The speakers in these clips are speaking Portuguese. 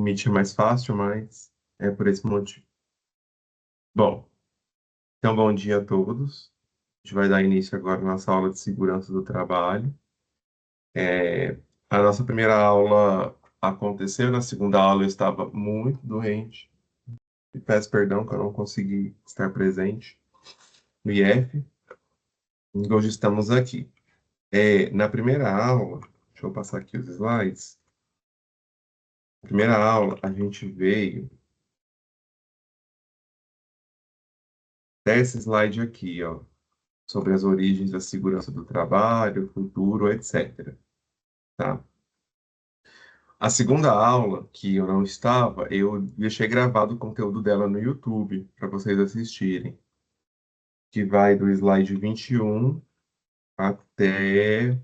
Meet é mais fácil, mas é por esse motivo. Bom, então bom dia a todos. A gente vai dar início agora à nossa aula de segurança do trabalho. A nossa primeira aula aconteceu, na segunda aula eu estava muito doente. E peço perdão que eu não consegui estar presente no IF. E hoje estamos aqui. Na primeira aula, deixa eu passar aqui os slides. Na primeira aula, a gente veio até esse slide aqui, ó, sobre as origens da segurança do trabalho, futuro, etc. Tá? A segunda aula, que eu não estava, eu deixei gravado o conteúdo dela no YouTube para vocês assistirem, que vai do slide 21 até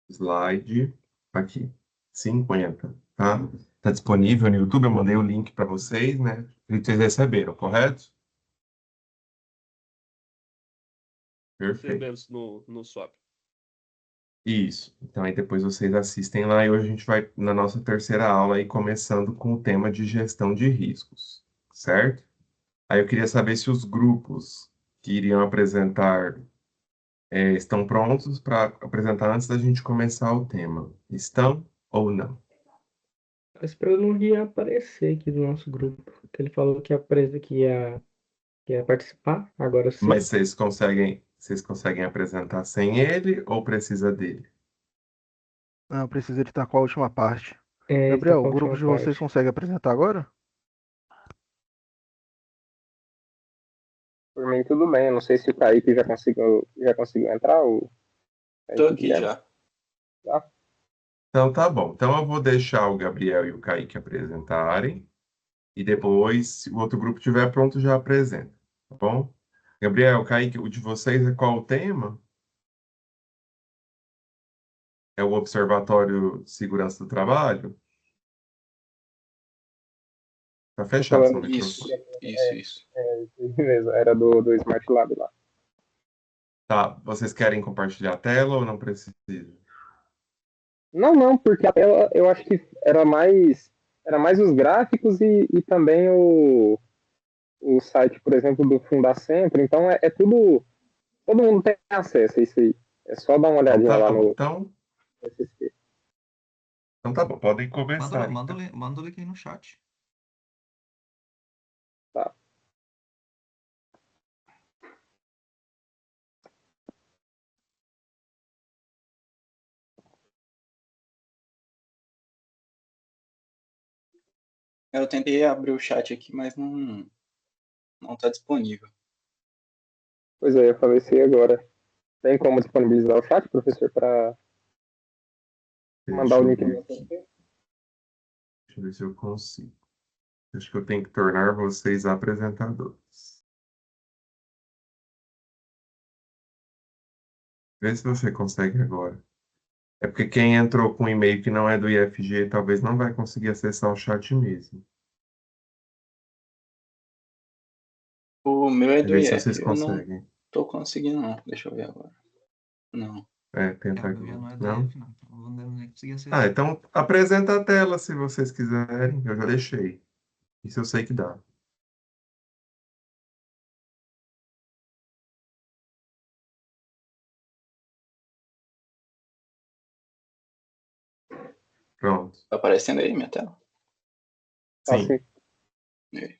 slide aqui, 50, tá? Tá disponível no YouTube, eu mandei o link para vocês, né? Vocês receberam, correto? Perfeito. Recebemos no swap. Isso. Então aí depois vocês assistem lá e hoje a gente vai na nossa terceira aula aí começando com o tema de gestão de riscos, certo? Aí eu queria saber se os grupos que iriam apresentar estão prontos para apresentar antes da gente começar o tema. Estão ou não? Mas para eu não ia aparecer aqui do nosso grupo, que ele falou que que ia participar, agora sim. Mas vocês conseguem apresentar sem ele ou precisa dele? Não, precisa editar com a última parte. É, ele tá Gabriel, com o a grupo última de vocês parte. consegue apresentar agora? Por mim, tudo bem. Eu não sei se o Kaique já conseguiu entrar. O Tô Kaique aqui Guilherme. já. Tá? Então tá bom. Então eu vou deixar o Gabriel e o Kaique apresentarem e depois, se o outro grupo estiver pronto, já apresenta, tá bom? Gabriel, Kaique, o de vocês é qual o tema? É o Observatório de Segurança do Trabalho? Tá Tô fechado seu falando Isso, microfone. isso. mesmo, era do Smart Lab lá. Tá, vocês querem compartilhar a tela ou não precisa? Não, não, porque a tela eu acho que era mais os gráficos e também o site, por exemplo, do Fundacentro. Então é tudo. Todo mundo tem acesso a isso aí. É só dar uma Então olhadinha tá lá bom. no Então, SSP. então tá bom, podem Manda, começar manda, então. manda o link aí no chat. Tá. Eu tentei abrir o chat aqui, mas não tá disponível. Pois é, eu falei isso aí agora. Tem como disponibilizar o chat, professor, para mandar Deixa o eu link ver no aqui. SSP? Deixa eu ver se eu consigo. Acho que eu tenho que tornar vocês apresentadores. Vê se você consegue agora. É porque quem entrou com um e-mail que não é do IFG talvez não vai conseguir acessar o chat mesmo. O meu é do Vê se vocês IF. Eu não conseguem. tô conseguindo, não. Deixa eu ver agora. Não. Tenta O meu já agora. não é do Não? IF, não. Então eu não nem consegui Ah, acessar. então apresenta a tela se vocês quiserem. Eu já deixei. Isso eu sei que dá. Pronto. Tá aparecendo aí minha tela? Tá Sim. sim. E aí?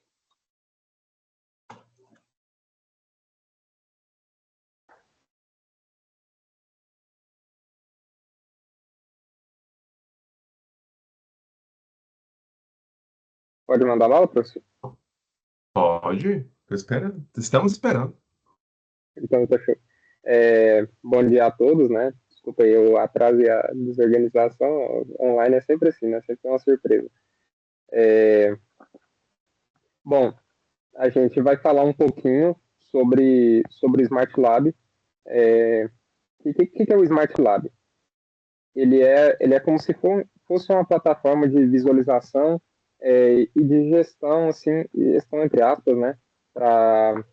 Pode mandar lá, professor? Pode? Tô esperando. Estamos esperando. Então, tá show. Bom dia a todos, né? Desculpa aí o atraso e a desorganização. Online é sempre assim, né? Sempre uma surpresa. Bom, a gente vai falar um pouquinho sobre Smart Lab. O que é o Smart Lab? Ele é como se fosse uma plataforma de visualização e de gestão, assim, gestão entre aspas, né? Para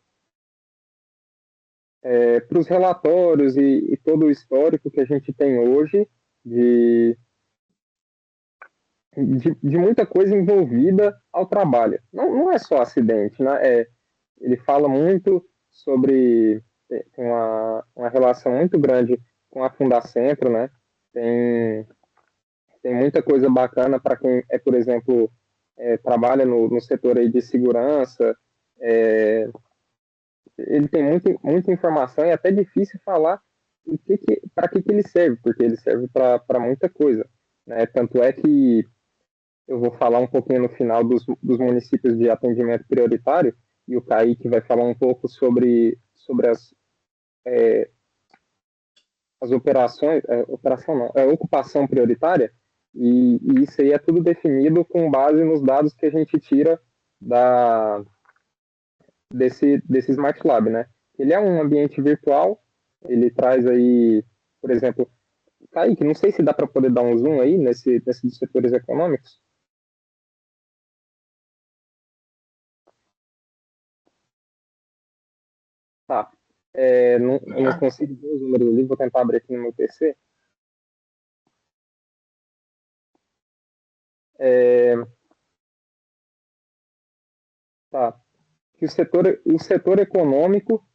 os relatórios e todo o histórico que a gente tem hoje de muita coisa envolvida ao trabalho. Não é só acidente, né? Ele fala muito sobre tem uma relação muito grande com a Fundacentro, né? Tem, tem muita coisa bacana para quem por exemplo, trabalha no setor aí de segurança. É, ele tem muita informação e é até difícil falar para que ele serve, porque ele serve para muita coisa. Né? Tanto é que eu vou falar um pouquinho no final dos municípios de atendimento prioritário, e o Kaique vai falar um pouco sobre as operações, operação não, ocupação prioritária, e isso aí é tudo definido com base nos dados que a gente tira desse Smart Lab, né? Ele é um ambiente virtual, ele traz aí, por exemplo, Kaique, não sei se dá para poder dar um zoom aí nesses setores econômicos. Tá. Eu não consigo ver os números ali, vou tentar abrir aqui no meu PC. Tá. Que o setor econômico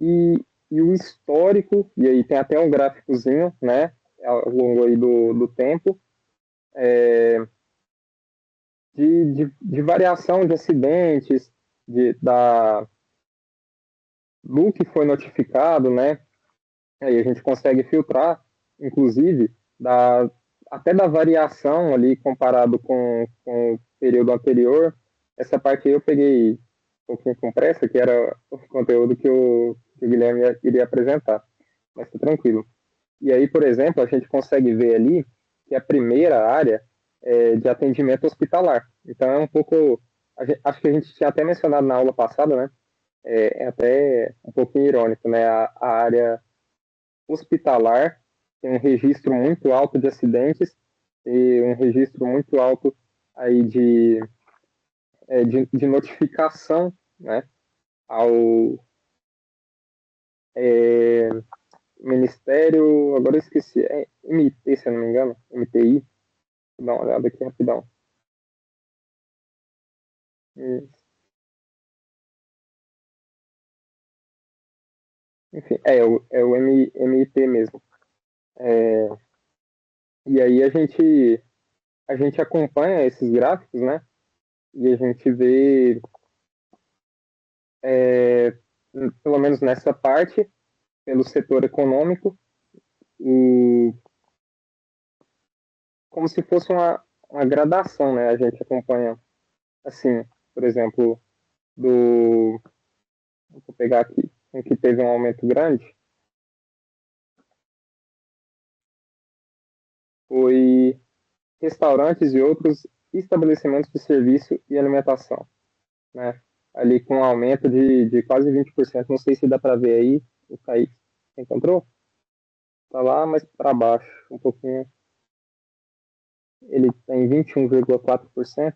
e o histórico, e aí tem até um gráficozinho, né, ao longo aí do tempo, de variação de acidentes, do que foi notificado, né, aí a gente consegue filtrar, inclusive, até da variação ali comparado com o período anterior. Essa parte aí eu peguei um pouquinho com pressa, que era o conteúdo que o Guilherme iria apresentar, mas tá tranquilo. E aí, por exemplo, a gente consegue ver ali que a primeira área é de atendimento hospitalar. Então é um pouco, acho que a gente tinha até mencionado na aula passada, né? É até um pouquinho irônico, né? A área hospitalar tem um registro muito alto de acidentes e um registro muito alto aí de notificação, né, ao Ministério, agora eu esqueci, MT, se eu não me engano, MTI, vou dar uma olhada aqui rapidão. Enfim, é o MIT mesmo. E aí a gente acompanha esses gráficos, né? E a gente vê, pelo menos nessa parte, pelo setor econômico, como se fosse uma gradação, né? A gente acompanha, assim, por exemplo, vou pegar aqui, um que teve um aumento grande, foi restaurantes e outros estabelecimentos de serviço e alimentação, né? Ali com um aumento de quase 20%. Não sei se dá para ver aí, o Kaique encontrou? Tá lá, mas para baixo, um pouquinho. Ele tem 21,4%.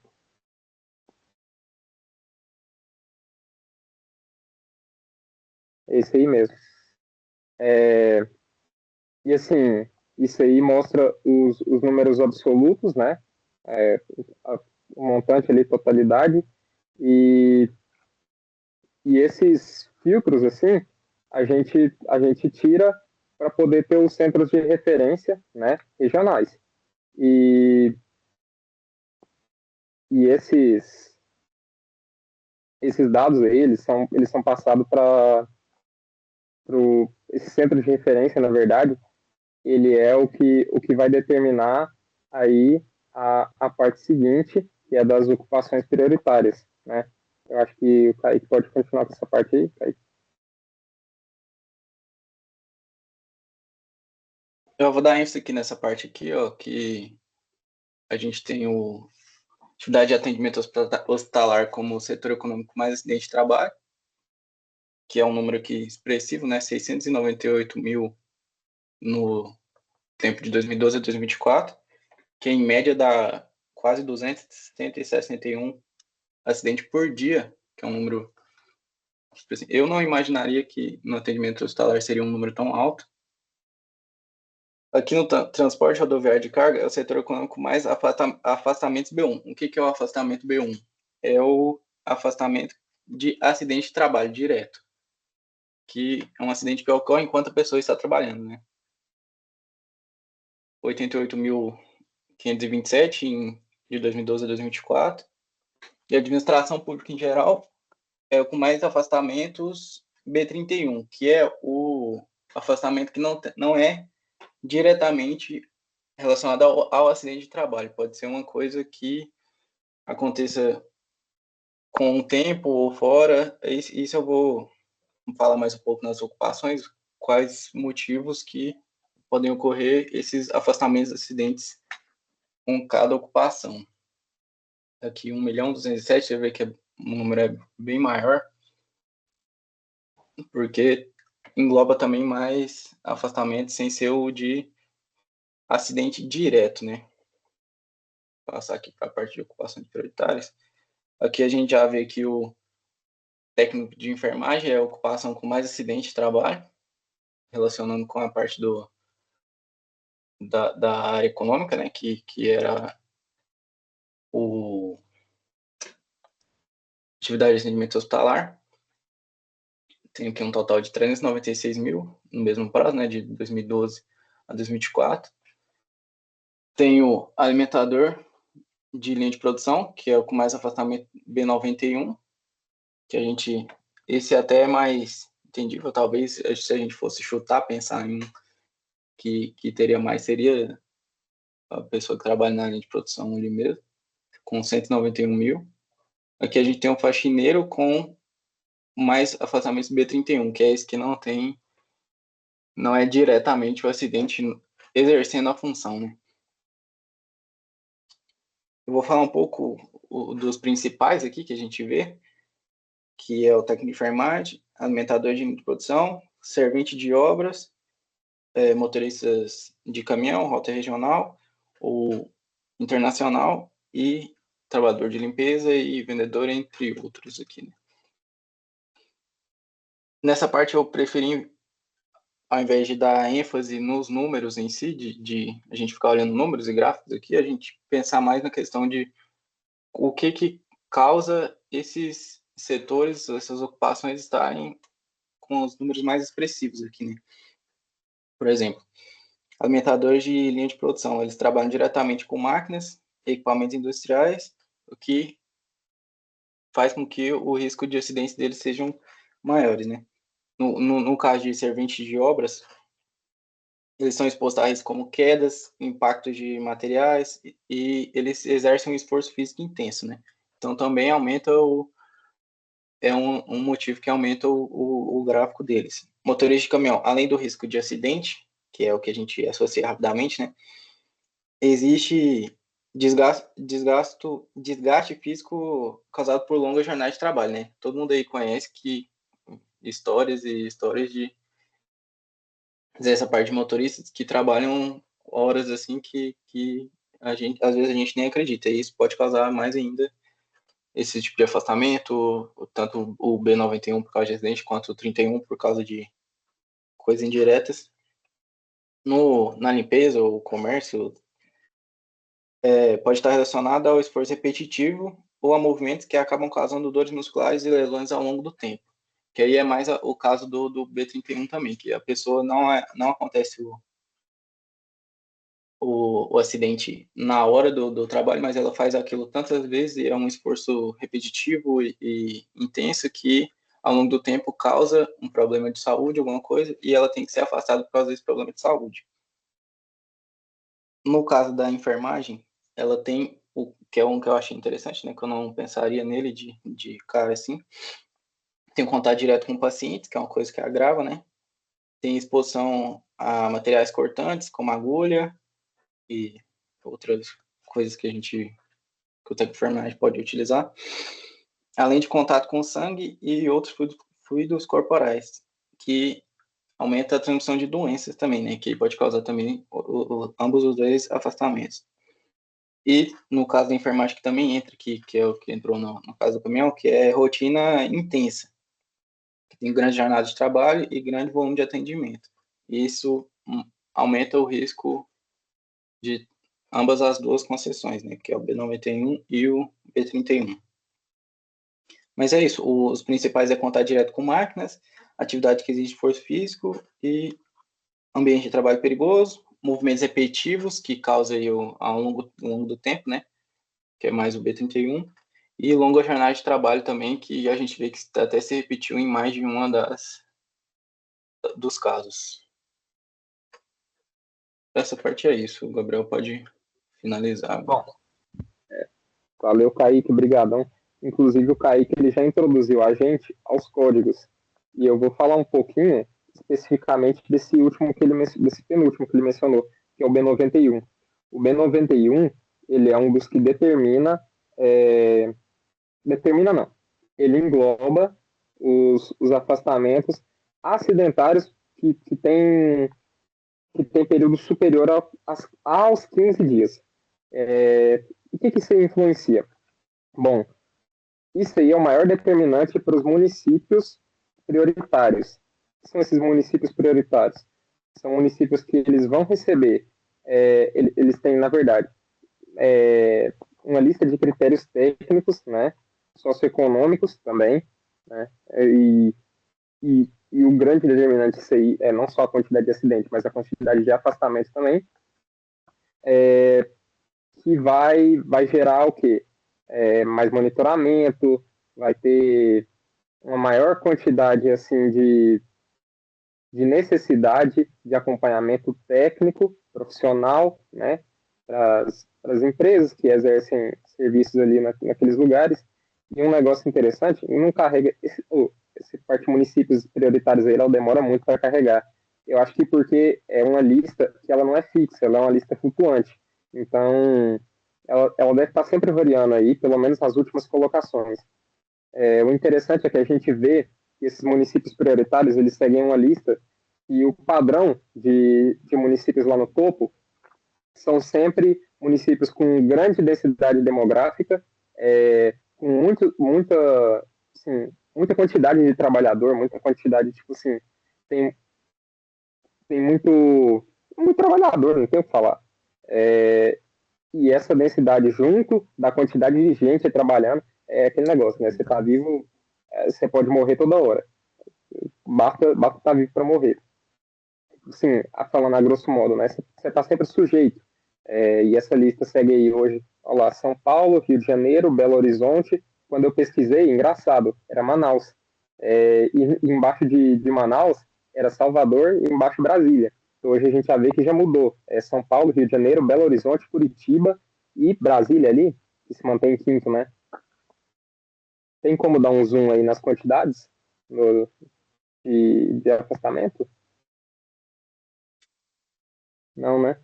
Esse aí mesmo. E assim, isso aí mostra os números absolutos, né? É, o montante ali, totalidade. E, e esses filtros, assim, a gente tira para poder ter os centros de referência, né, regionais. E, e esses dados aí, eles são passados para esse centro de referência, na verdade, ele é o que vai determinar aí a parte seguinte, que é das ocupações prioritárias, né? Eu acho que o Kaique pode continuar com essa parte aí, Kaique. Eu vou dar ênfase aqui nessa parte aqui, ó, que a gente tem o atividade de atendimento hospitalar como o setor econômico mais acidente de trabalho, que é um número aqui expressivo, né? 698 mil no tempo de 2012 a 2024, que em média dá quase 261 acidentes por dia, que é um número... Eu não imaginaria que no atendimento hospitalar seria um número tão alto. Aqui no transporte rodoviário de carga é o setor econômico mais afastamentos B1. O que é o afastamento B1? É o afastamento de acidente de trabalho direto, que é um acidente que ocorre enquanto a pessoa está trabalhando, né? 88.527 de 2012 a 2024. E a administração pública em geral é o com mais afastamentos B31, que é o afastamento que não é diretamente relacionado ao acidente de trabalho. Pode ser uma coisa que aconteça com o tempo ou fora. Isso eu vou falar mais um pouco nas ocupações, quais motivos que podem ocorrer esses afastamentos, acidentes com cada ocupação. Aqui 1.207.000, você vê que o número é bem maior, porque engloba também mais afastamentos sem ser o de acidente direto, né? Vou passar aqui para a parte de ocupações prioritárias. Aqui a gente já vê que o técnico de enfermagem é a ocupação com mais acidente de trabalho, relacionando com a parte da área econômica, né? Que era o atividade de atendimento hospitalar. Tem aqui um total de 396.000 no mesmo prazo, né? De 2012 a 2024. Tem o alimentador de linha de produção, que é o com mais afastamento B91, que a gente... Esse até é mais entendível, talvez, se a gente fosse chutar, pensar em um que teria mais, seria a pessoa que trabalha na linha de produção ali mesmo, com 191.000. Aqui a gente tem um faxineiro com mais afastamentos B31, que é esse que não é diretamente o acidente exercendo a função, né? Eu vou falar um pouco dos principais aqui que a gente vê, que é o técnico de enfermagem, alimentador de produção, servente de obras, motoristas de caminhão, rota regional ou internacional e trabalhador de limpeza e vendedor, entre outros aqui, né? Nessa parte eu preferi, ao invés de dar ênfase nos números em si, de a gente ficar olhando números e gráficos aqui, a gente pensar mais na questão de o que causa esses setores, essas ocupações estarem com os números mais expressivos aqui, né? Por exemplo, alimentadores de linha de produção, eles trabalham diretamente com máquinas, equipamentos industriais, o que faz com que o risco de acidentes deles sejam maiores, né? No caso de serventes de obras, eles são expostos a riscos como quedas, impactos de materiais e eles exercem um esforço físico intenso, né? Então também aumenta é um motivo que aumenta o gráfico deles. Motorista de caminhão, além do risco de acidente, que é o que a gente associa rapidamente, né? Existe desgaste físico causado por longas jornadas de trabalho, né? Todo mundo aí conhece que histórias e histórias de essa parte de motoristas que trabalham horas assim que às vezes a gente nem acredita, e isso pode causar mais ainda esse tipo de afastamento, tanto o B91 por causa de acidente, quanto o 31 por causa de coisas indiretas. Na limpeza ou comércio, pode estar relacionado ao esforço repetitivo ou a movimentos que acabam causando dores musculares e lesões ao longo do tempo. Que aí é mais o caso do B31 também, que a pessoa não acontece o acidente na hora do trabalho, mas ela faz aquilo tantas vezes e é um esforço repetitivo e intenso que ao longo do tempo causa um problema de saúde, alguma coisa, e ela tem que ser afastada por causa desse problema de saúde. No caso da enfermagem, ela tem o que é um que eu achei interessante, né, que eu não pensaria nele de cara assim. Tem contato direto com o paciente, que é uma coisa que agrava, né? Tem exposição a materiais cortantes, como agulha e outras coisas que o técnico de enfermagem pode utilizar, além de contato com sangue e outros fluidos corporais, que aumenta a transmissão de doenças também, né? Que pode causar também ambos os dois afastamentos. E no caso da enfermagem que também entra, que é o que entrou no caso do caminhão, que é rotina intensa, que tem grande jornada de trabalho e grande volume de atendimento. Isso aumenta o risco de ambas as duas concessões, né, que é o B91 e o B31. Mas é isso, os principais é contato direto com máquinas, atividade que exige esforço físico e ambiente de trabalho perigoso, movimentos repetitivos que causam aí ao longo do tempo, né, que é mais o B31, e longa jornada de trabalho também, que a gente vê que até se repetiu em mais de uma dos casos. Essa parte é isso, o Gabriel pode finalizar agora. Bom, valeu, Kaique, brigadão. Inclusive, o Kaique ele já introduziu a gente aos códigos. E eu vou falar um pouquinho especificamente desse penúltimo que ele mencionou, que é o B91. O B91, ele é um dos que determina não, ele engloba os afastamentos acidentários que tem período superior aos 15 dias. O que isso influencia? Bom, isso aí é o maior determinante para os municípios prioritários. O que são esses municípios prioritários? São municípios que eles vão receber, eles têm, na verdade, uma lista de critérios técnicos, né, socioeconômicos também, né, e o grande determinante disso aí é não só a quantidade de acidente, mas a quantidade de afastamento também, que vai gerar o quê? Mais monitoramento, vai ter uma maior quantidade assim de necessidade de acompanhamento técnico, profissional, né, para as empresas que exercem serviços ali naqueles lugares. E um negócio interessante, e não carrega esse parte de municípios prioritários aí, ela demora muito para carregar. Eu acho que porque é uma lista que ela não é fixa, ela é uma lista flutuante. Então, ela deve estar sempre variando aí, pelo menos nas últimas colocações. O interessante é que a gente vê que esses municípios prioritários, eles seguem uma lista e o padrão de municípios lá no topo são sempre municípios com grande densidade demográfica, com muita quantidade de trabalhador, muita quantidade, tipo assim, tem muito trabalhador, não tem o que falar. E essa densidade junto da quantidade de gente trabalhando, é aquele negócio, né? Você tá vivo, você pode morrer toda hora. Basta estar vivo para morrer. Assim, falando a grosso modo, né? Você está sempre sujeito. E essa lista segue aí hoje, olha lá, São Paulo, Rio de Janeiro, Belo Horizonte. Quando eu pesquisei, engraçado, era Manaus. E embaixo de Manaus era Salvador e embaixo Brasília. Então, hoje a gente já vê que já mudou. São Paulo, Rio de Janeiro, Belo Horizonte, Curitiba e Brasília ali, que se mantém em quinto, né? Tem como dar um zoom aí nas quantidades de afastamento? Não, né?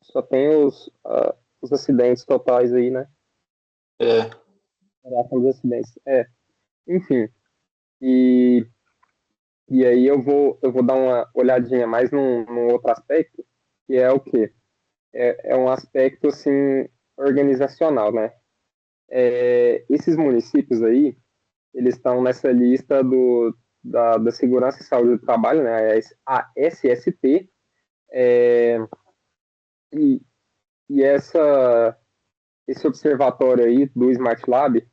Só tem os acidentes totais aí, né? Dos acidentes. Enfim. E aí eu vou dar uma olhadinha mais num outro aspecto, que é o quê? É um aspecto, assim, organizacional, né? Esses municípios aí, eles estão nessa lista da Segurança e Saúde do Trabalho, né? A SST, e esse observatório aí do Smart Lab,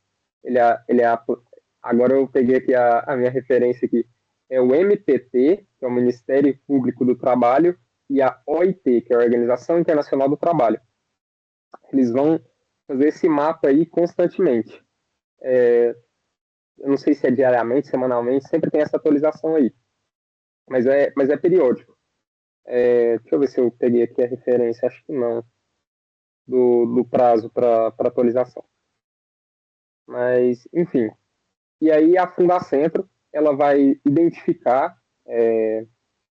agora eu peguei aqui a minha referência aqui, é o MPT, que é o Ministério Público do Trabalho, e a OIT, que é a Organização Internacional do Trabalho. Eles vão fazer esse mapa aí constantemente. Eu não sei se é diariamente, semanalmente, sempre tem essa atualização aí. Mas é periódico. Deixa eu ver se eu peguei aqui a referência, acho que não, do prazo para atualização. Mas, enfim. E aí a Fundacentro, ela vai identificar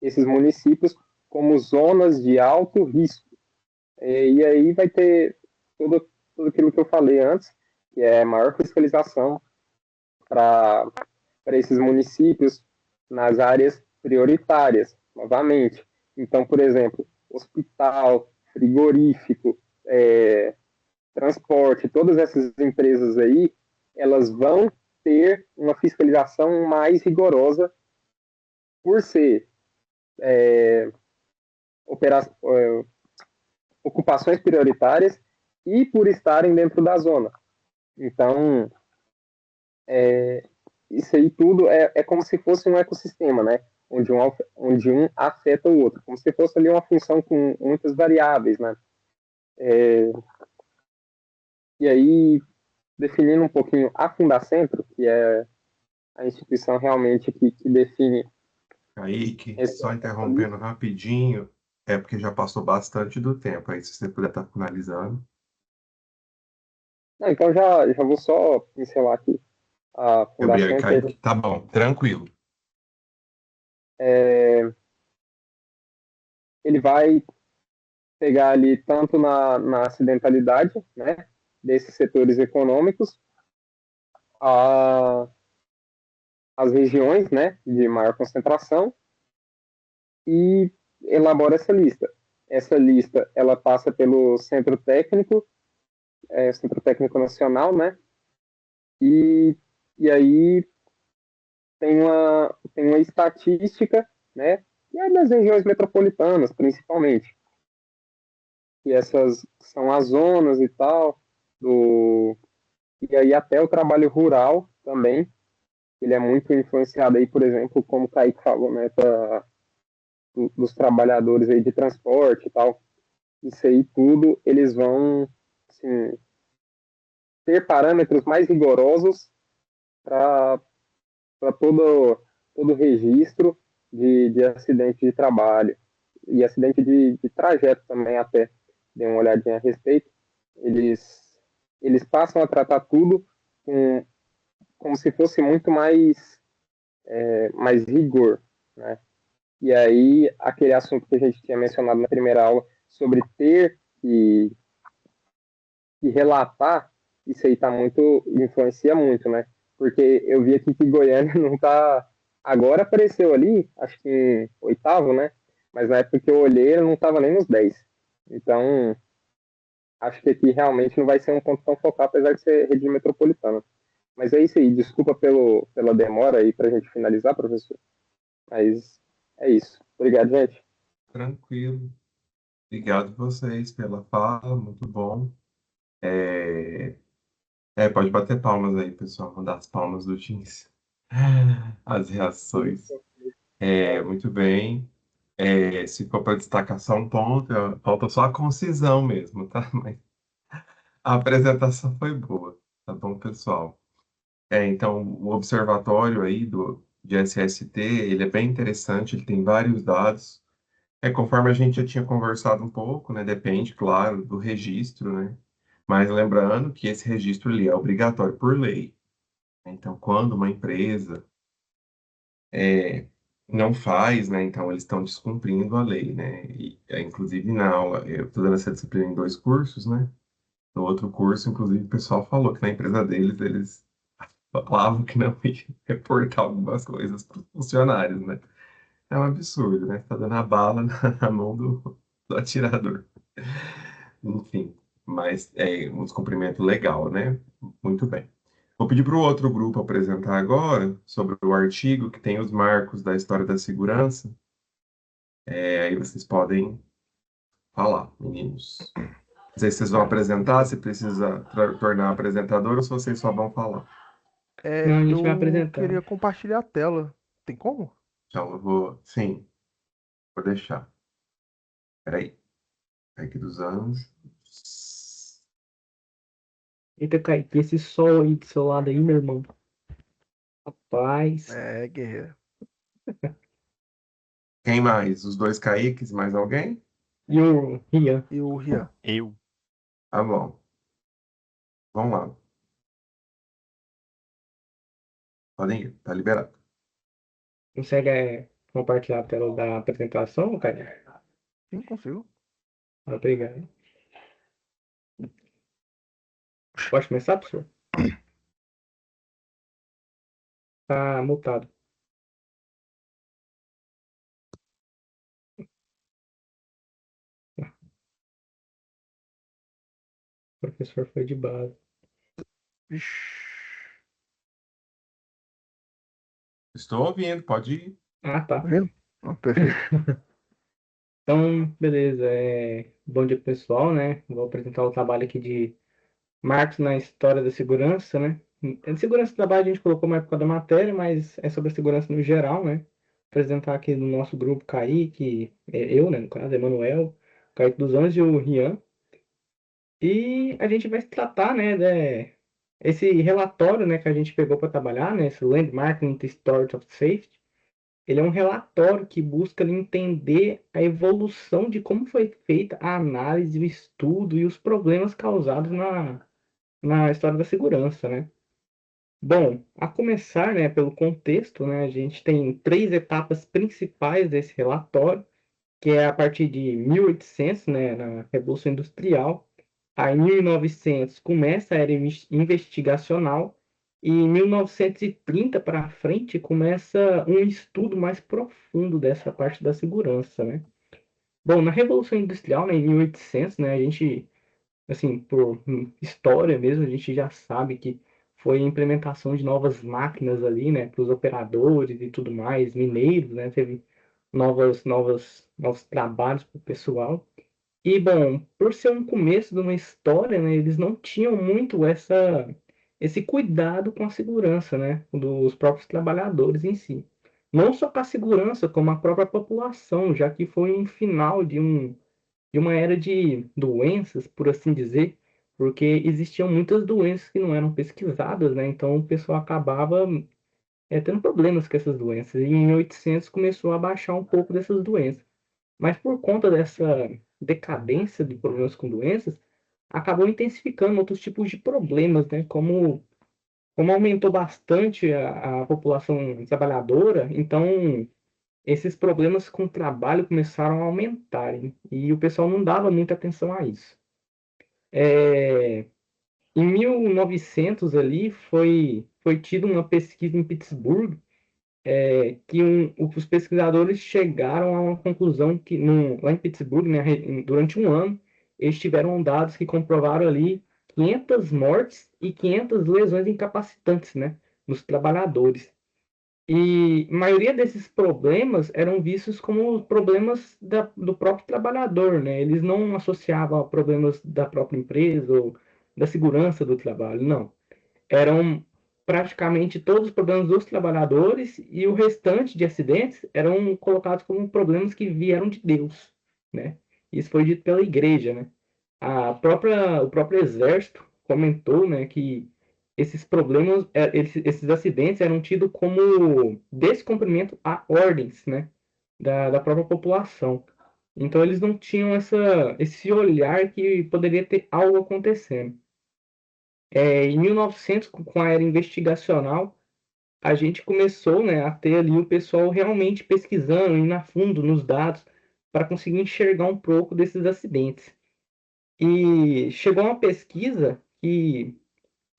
esses municípios como zonas de alto risco. E aí vai ter tudo aquilo que eu falei antes, que é maior fiscalização para esses municípios nas áreas prioritárias, novamente. Então, por exemplo, hospital, frigorífico, transporte, todas essas empresas aí, elas vão ter uma fiscalização mais rigorosa por ser ocupações prioritárias e por estarem dentro da zona. Então, isso aí tudo é como se fosse um ecossistema, né? Onde um afeta o outro, como se fosse ali uma função com muitas variáveis, né? E aí, definindo um pouquinho a Fundacentro, que é a instituição realmente que define Kaique, esse. só interrompendo rapidinho, é porque já passou bastante do tempo, aí se você puder estar finalizando. Não, então já vou só pincelar aqui a Gabriel e Fundacentro. Kaique, tá bom, tranquilo. Ele vai pegar ali tanto na acidentalidade, né, desses setores econômicos, a, as regiões, né, de maior concentração e elabora essa lista. Essa lista ela passa pelo Centro Técnico Nacional, né, e, e aí tem uma estatística, né, e é das regiões metropolitanas, principalmente, e essas são as zonas e tal, e aí até o trabalho rural também, ele é muito influenciado aí, por exemplo, como o Kaique falou, né, dos trabalhadores aí de transporte e tal. Isso aí tudo, eles vão, assim, ter parâmetros mais rigorosos para todo registro de acidente de trabalho e acidente de trajeto também até. Dei uma olhadinha a respeito. Eles passam a tratar tudo como se fosse muito mais rigor, né? E aí, aquele assunto que a gente tinha mencionado na primeira aula sobre ter que relatar, isso aí tá influencia muito, né? Porque eu vi aqui que Goiânia não tá. Agora apareceu ali, acho que em oitavo, né? Mas na época que eu olhei, ele não estava nem nos 10. Então, acho que aqui realmente não vai ser um ponto tão focal, apesar de ser rede metropolitana. Mas é isso aí, desculpa pela demora aí para a gente finalizar, professor. Mas é isso. Obrigado, gente. Tranquilo. Obrigado a vocês pela fala, muito bom. Pode bater palmas aí, pessoal, mandar as palmas do Teams. As reações. Muito bem. Se for para destacar só um ponto, falta só a concisão mesmo, tá? Mas a apresentação foi boa, tá bom, pessoal? Então, o observatório aí de SST, ele é bem interessante, ele tem vários dados. Conforme a gente já tinha conversado um pouco, né? Depende, claro, do registro, né? Mas lembrando que esse registro ele é obrigatório por lei. Então, quando uma empresa não faz, né? Então, eles estão descumprindo a lei, né? E, inclusive, na aula, eu estou dando essa disciplina em dois cursos, né? No outro curso, inclusive, o pessoal falou que na empresa deles, eles falavam que não ia reportar algumas coisas para os funcionários, né? É um absurdo, né? Tá dando a bala na mão do atirador. Enfim, mas é um descumprimento legal, né? Muito bem. Vou pedir para o outro grupo apresentar agora sobre o artigo que tem os marcos da história da segurança. Aí vocês podem falar, meninos. Não sei se vocês vão apresentar, se precisa tornar apresentador ou se vocês só vão falar. Não, a gente vai Eu apresentar. queria compartilhar a tela. Tem como? Então, eu vou. Sim, vou deixar. Peraí. Aqui dos anos. Eita, Kaique, esse sol aí do seu lado aí, meu irmão. Rapaz. É, guerreiro. Quem mais? Os dois Kaiques, mais alguém? E o Rian. E o Rian. Eu. Tá bom. Vamos lá. Podem ir, tá liberado. Consegue compartilhar a tela da apresentação, cara? Sim, consigo. Obrigado. Pode começar, professor? Tá mutado. O professor foi de base. Vixe. Estou ouvindo, pode ir. Ah, Tá tá. vendo? Ah, perfeito. Então, beleza. Bom dia, pessoal, né? Vou apresentar o trabalho aqui de marcos na história da segurança, né? A segurança do trabalho a gente colocou mais por causa da matéria, mas é sobre a segurança no geral, né? Apresentar aqui no nosso grupo Kaique, eu, né? No caso, Emanuel, Kaique dos Anjos e o Rian. E a gente vai tratar, né, esse relatório, né, que a gente pegou para trabalhar, né? Esse Landmark in the Story of Safety. Ele é um relatório que busca ali, entender a evolução de como foi feita a análise, o estudo e os problemas causados na história da segurança, né? Bom, a começar, né, pelo contexto, né, a gente tem três etapas principais desse relatório, que é a partir de 1800, né, na Revolução Industrial. Aí, em 1900 começa a era investigacional e em 1930 para frente começa um estudo mais profundo dessa parte da segurança, né? Bom, na Revolução Industrial, né, em 1800, né, a gente, assim, por história mesmo, a gente já sabe que foi a implementação de novas máquinas ali, né, para os operadores e tudo mais, mineiros, né, teve novos trabalhos para o pessoal. E, bom, por ser um começo de uma história, né, eles não tinham muito esse cuidado com a segurança, né, dos próprios trabalhadores em si. Não só com a segurança, como a própria população, já que foi um final de uma era de doenças, por assim dizer, porque existiam muitas doenças que não eram pesquisadas, né, então o pessoal acabava tendo problemas com essas doenças. E em 1800 começou a baixar um pouco dessas doenças. Mas por conta dessa decadência de problemas com doenças, acabou intensificando outros tipos de problemas, né? Como aumentou bastante a população trabalhadora, então esses problemas com o trabalho começaram a aumentarem e o pessoal não dava muita atenção a isso. Em 1900 ali foi tido uma pesquisa em Pittsburgh que os pesquisadores chegaram a uma conclusão que lá em Pittsburgh, né, durante um ano, eles tiveram dados que comprovaram ali 500 mortes e 500 lesões incapacitantes, né, nos trabalhadores. E a maioria desses problemas eram vistos como problemas do próprio trabalhador, né? Eles não associavam a problemas da própria empresa ou da segurança do trabalho, não, eram praticamente todos os problemas dos trabalhadores e o restante de acidentes eram colocados como problemas que vieram de Deus, né? Isso foi dito pela igreja, né? O próprio exército comentou, né, que esses problemas, esses acidentes eram tidos como descumprimento a ordens, né, da própria população. Então eles não tinham esse olhar que poderia ter algo acontecendo. Em 1900, com a era investigacional, a gente começou, né, a ter ali o pessoal realmente pesquisando, indo a fundo nos dados, para conseguir enxergar um pouco desses acidentes. E chegou uma pesquisa que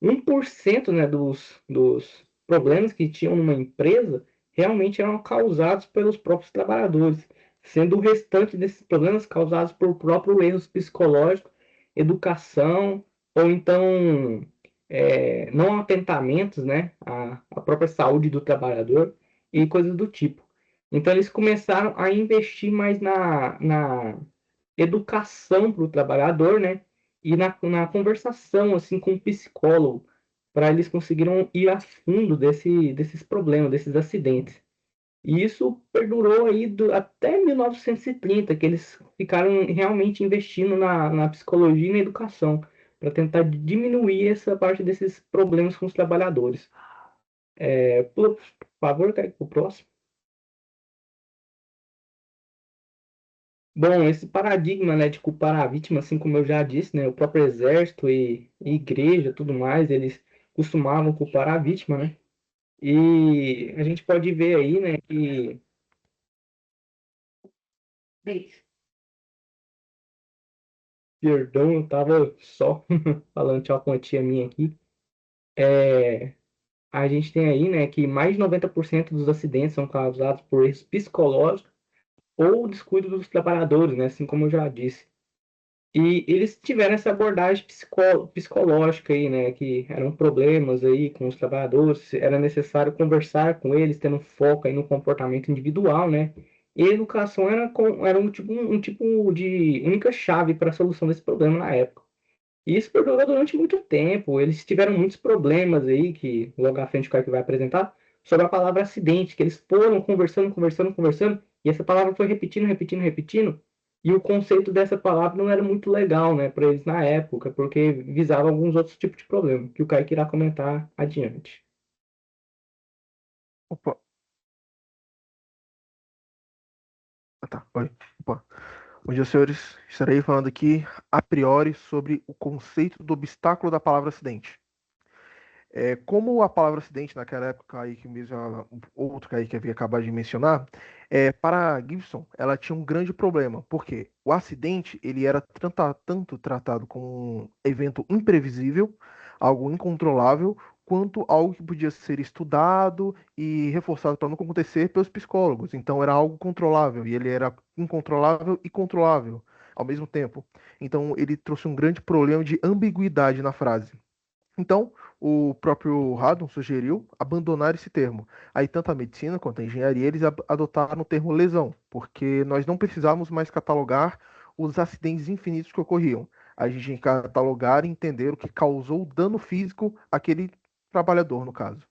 1%, né, dos problemas que tinham numa empresa realmente eram causados pelos próprios trabalhadores, sendo o restante desses problemas causados por próprios erros psicológicos, educação, ou então não atentamentos, né, à própria saúde do trabalhador e coisas do tipo. Então eles começaram a investir mais na educação para o trabalhador, né? E na conversação assim com o psicólogo, para eles conseguiram ir a fundo desses problemas, desses acidentes. E isso perdurou aí até 1930, que eles ficaram realmente investindo na psicologia e na educação, para tentar diminuir essa parte desses problemas com os trabalhadores. Por favor, quer ir para o próximo? Bom, esse paradigma, né, de culpar a vítima, assim como eu já disse, né, o próprio exército e igreja, tudo mais, eles costumavam culpar a vítima, né? E a gente pode ver aí, né, que perdão, eu tava só falando tchau com a tia minha aqui. A gente tem aí, né, que mais de 90% dos acidentes são causados por erros psicológicos ou descuido dos trabalhadores, né, assim como eu já disse. E eles tiveram essa abordagem psicológica aí, né? Que eram problemas aí com os trabalhadores, era necessário conversar com eles, tendo foco aí no comportamento individual, né? E a educação era um tipo de única chave para a solução desse problema na época. E isso perdurou durante muito tempo. Eles tiveram muitos problemas aí, que logo à frente o Kaique vai apresentar, sobre a palavra acidente, que eles foram conversando, conversando, conversando, e essa palavra foi repetindo, repetindo, repetindo. E o conceito dessa palavra não era muito legal, né, para eles na época, porque visava alguns outros tipos de problema, que o Kaique irá comentar adiante. Opa, tá. Oi. Opa. Bom dia, senhores. Estarei falando aqui a priori sobre o conceito do obstáculo da palavra acidente. Como a palavra acidente naquela época aí que mesmo outro aí que havia acabado de mencionar, para Gibson ela tinha um grande problema, porque o acidente ele era tanto tratado como um evento imprevisível, algo incontrolável, quanto algo que podia ser estudado e reforçado para não acontecer pelos psicólogos. Então era algo controlável e ele era incontrolável e controlável ao mesmo tempo. Então ele trouxe um grande problema de ambiguidade na frase. Então, o próprio Haddon sugeriu abandonar esse termo. Aí, tanto a medicina quanto a engenharia, eles adotaram o termo lesão, porque nós não precisávamos mais catalogar os acidentes infinitos que ocorriam. A gente tinha que catalogar e entender o que causou dano físico àquele trabalhador, no caso.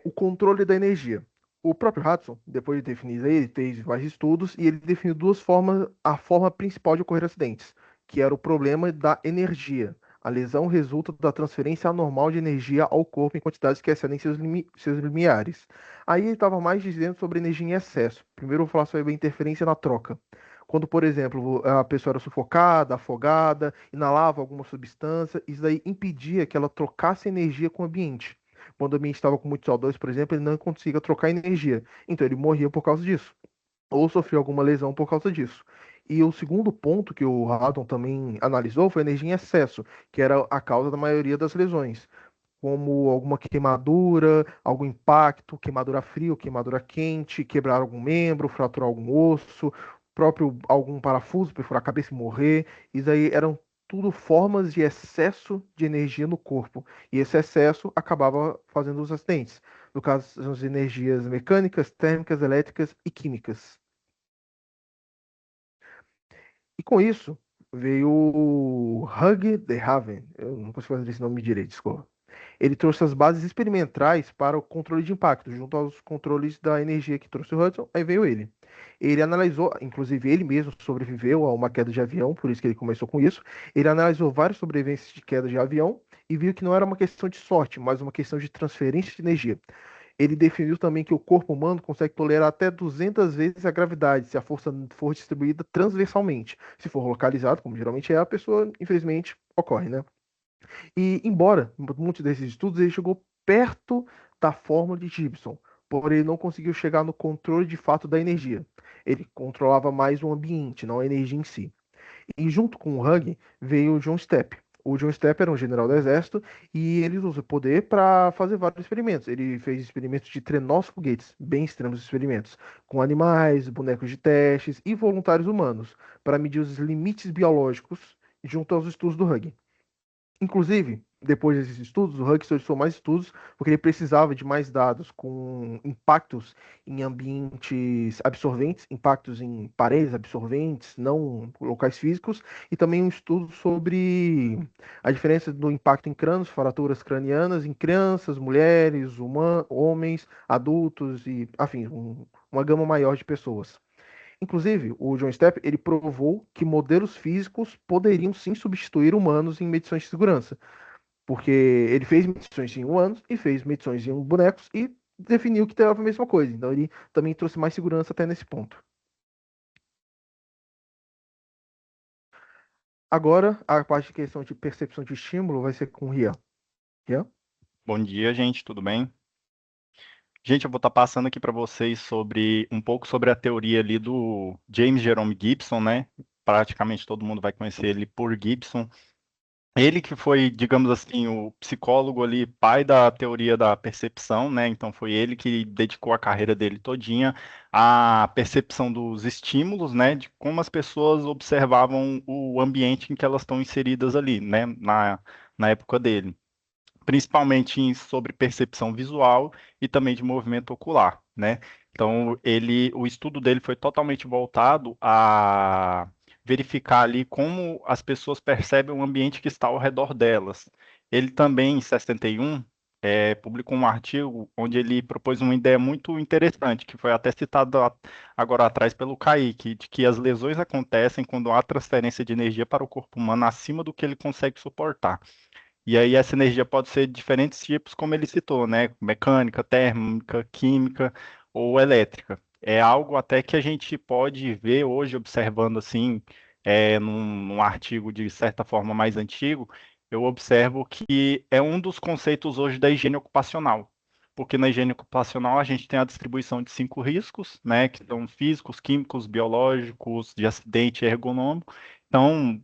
O controle da energia. O próprio Hudson, depois de definir isso aí, ele fez vários estudos e ele definiu duas formas, a forma principal de ocorrer acidentes, que era o problema da energia. A lesão resulta da transferência anormal de energia ao corpo em quantidades que excedem seus limiares. Aí ele estava mais dizendo sobre energia em excesso. Primeiro eu vou falar sobre a interferência na troca. Quando, por exemplo, a pessoa era sufocada, afogada, inalava alguma substância, isso daí impedia que ela trocasse energia com o ambiente. Quando o ambiente estava com muito CO2, por exemplo, ele não conseguia trocar energia. Então ele morria por causa disso. Ou sofreu alguma lesão por causa disso. E o segundo ponto que o Haddon também analisou foi a energia em excesso, que era a causa da maioria das lesões, como alguma queimadura, algum impacto, queimadura fria ou queimadura quente, quebrar algum membro, fraturar algum osso, próprio algum parafuso, perfurar a cabeça e morrer. Isso aí eram tudo formas de excesso de energia no corpo. E esse excesso acabava fazendo os acidentes. No caso, são as energias mecânicas, térmicas, elétricas e químicas. E com isso veio o Hugh de Haven. Eu não consigo fazer esse nome direito, desculpa. Ele trouxe as bases experimentais para o controle de impacto, junto aos controles da energia que trouxe o Hudson, aí veio ele. Ele analisou, inclusive ele mesmo sobreviveu a uma queda de avião, por isso que ele começou com isso. Ele analisou várias sobrevivências de queda de avião e viu que não era uma questão de sorte, mas uma questão de transferência de energia. Ele definiu também que o corpo humano consegue tolerar até 200 vezes a gravidade se a força for distribuída transversalmente. Se for localizado, como geralmente é, a pessoa, infelizmente, ocorre, né? E, embora muitos desses estudos, ele chegou perto da fórmula de Gibson, porém ele não conseguiu chegar no controle de fato da energia. Ele controlava mais o ambiente, não a energia em si. E junto com o Hugh veio o John Stepp. O John Stepp era um general do exército e ele usou o poder para fazer vários experimentos. Ele fez experimentos de treinar os foguetes, bem extremos experimentos, com animais, bonecos de testes e voluntários humanos, para medir os limites biológicos junto aos estudos do Hugh. Inclusive, depois desses estudos, o Hughes solicitou mais estudos porque ele precisava de mais dados com impactos em ambientes absorventes, impactos em paredes absorventes, não locais físicos, e também um estudo sobre a diferença do impacto em crânios, fraturas cranianas em crianças, mulheres, homens, adultos e, afim, uma gama maior de pessoas. Inclusive, o John Stepp, ele provou que modelos físicos poderiam sim substituir humanos em medições de segurança, porque ele fez medições em humanos e fez medições em bonecos e definiu que era a mesma coisa. Então ele também trouxe mais segurança até nesse ponto. Agora, a parte de questão de percepção de estímulo vai ser com o Rian. Rian? Bom dia, gente, tudo bem? Gente, eu vou estar passando aqui para vocês um pouco sobre a teoria ali do James Jerome Gibson, né? Praticamente todo mundo vai conhecer ele por Gibson. Ele que foi, digamos assim, o psicólogo ali, pai da teoria da percepção, né? Então foi ele que dedicou a carreira dele todinha à percepção dos estímulos, né? De como as pessoas observavam o ambiente em que elas estão inseridas ali, né? Na época dele. principalmente sobre percepção visual e também de movimento ocular, né? Então, o estudo dele foi totalmente voltado a verificar ali como as pessoas percebem o ambiente que está ao redor delas. Ele também, em 61, publicou um artigo onde ele propôs uma ideia muito interessante, que foi até citado agora atrás pelo Kaique, de que as lesões acontecem quando há transferência de energia para o corpo humano acima do que ele consegue suportar. E aí essa energia pode ser de diferentes tipos, como ele citou, né? Mecânica, térmica, química ou elétrica. É algo até que a gente pode ver hoje, observando assim, num artigo de certa forma mais antigo, eu observo que é um dos conceitos hoje da higiene ocupacional. Porque na higiene ocupacional a gente tem a distribuição de 5 riscos, né? Que são físicos, químicos, biológicos, de acidente e ergonômico. Então,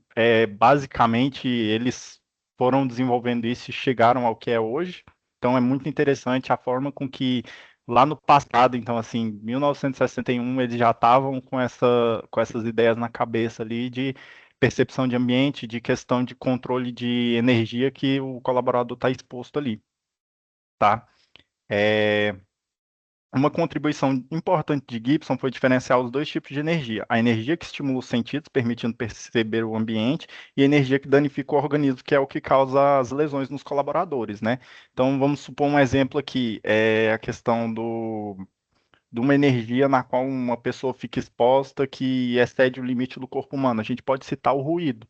basicamente, eles foram desenvolvendo isso e chegaram ao que é hoje. Então é muito interessante a forma com que lá no passado, então assim, 1961, eles já estavam com essas ideias na cabeça ali de percepção de ambiente, de questão de controle de energia que o colaborador está exposto ali, tá? Uma contribuição importante de Gibson foi diferenciar os dois tipos de energia: a energia que estimula os sentidos, permitindo perceber o ambiente, e a energia que danifica o organismo, que é o que causa as lesões nos colaboradores, né? Então, vamos supor um exemplo aqui, é a questão de uma energia na qual uma pessoa fica exposta que excede o limite do corpo humano. A gente pode citar o ruído.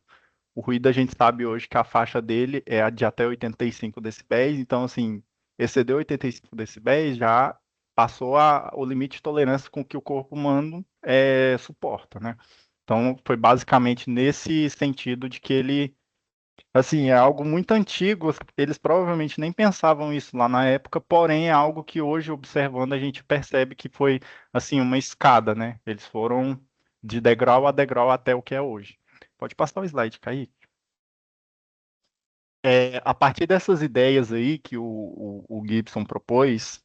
O ruído a gente sabe hoje que a faixa dele é a de até 85 decibéis, então assim, excedeu 85 decibéis, já passou o limite de tolerância com que o corpo humano suporta, né? Então foi basicamente nesse sentido de que ele, assim, é algo muito antigo, eles provavelmente nem pensavam isso lá na época, porém é algo que hoje, observando, a gente percebe que foi, assim, uma escada, né? Eles foram de degrau a degrau até o que é hoje. Pode passar o slide, Kaique. A partir dessas ideias aí que o Gibson propôs,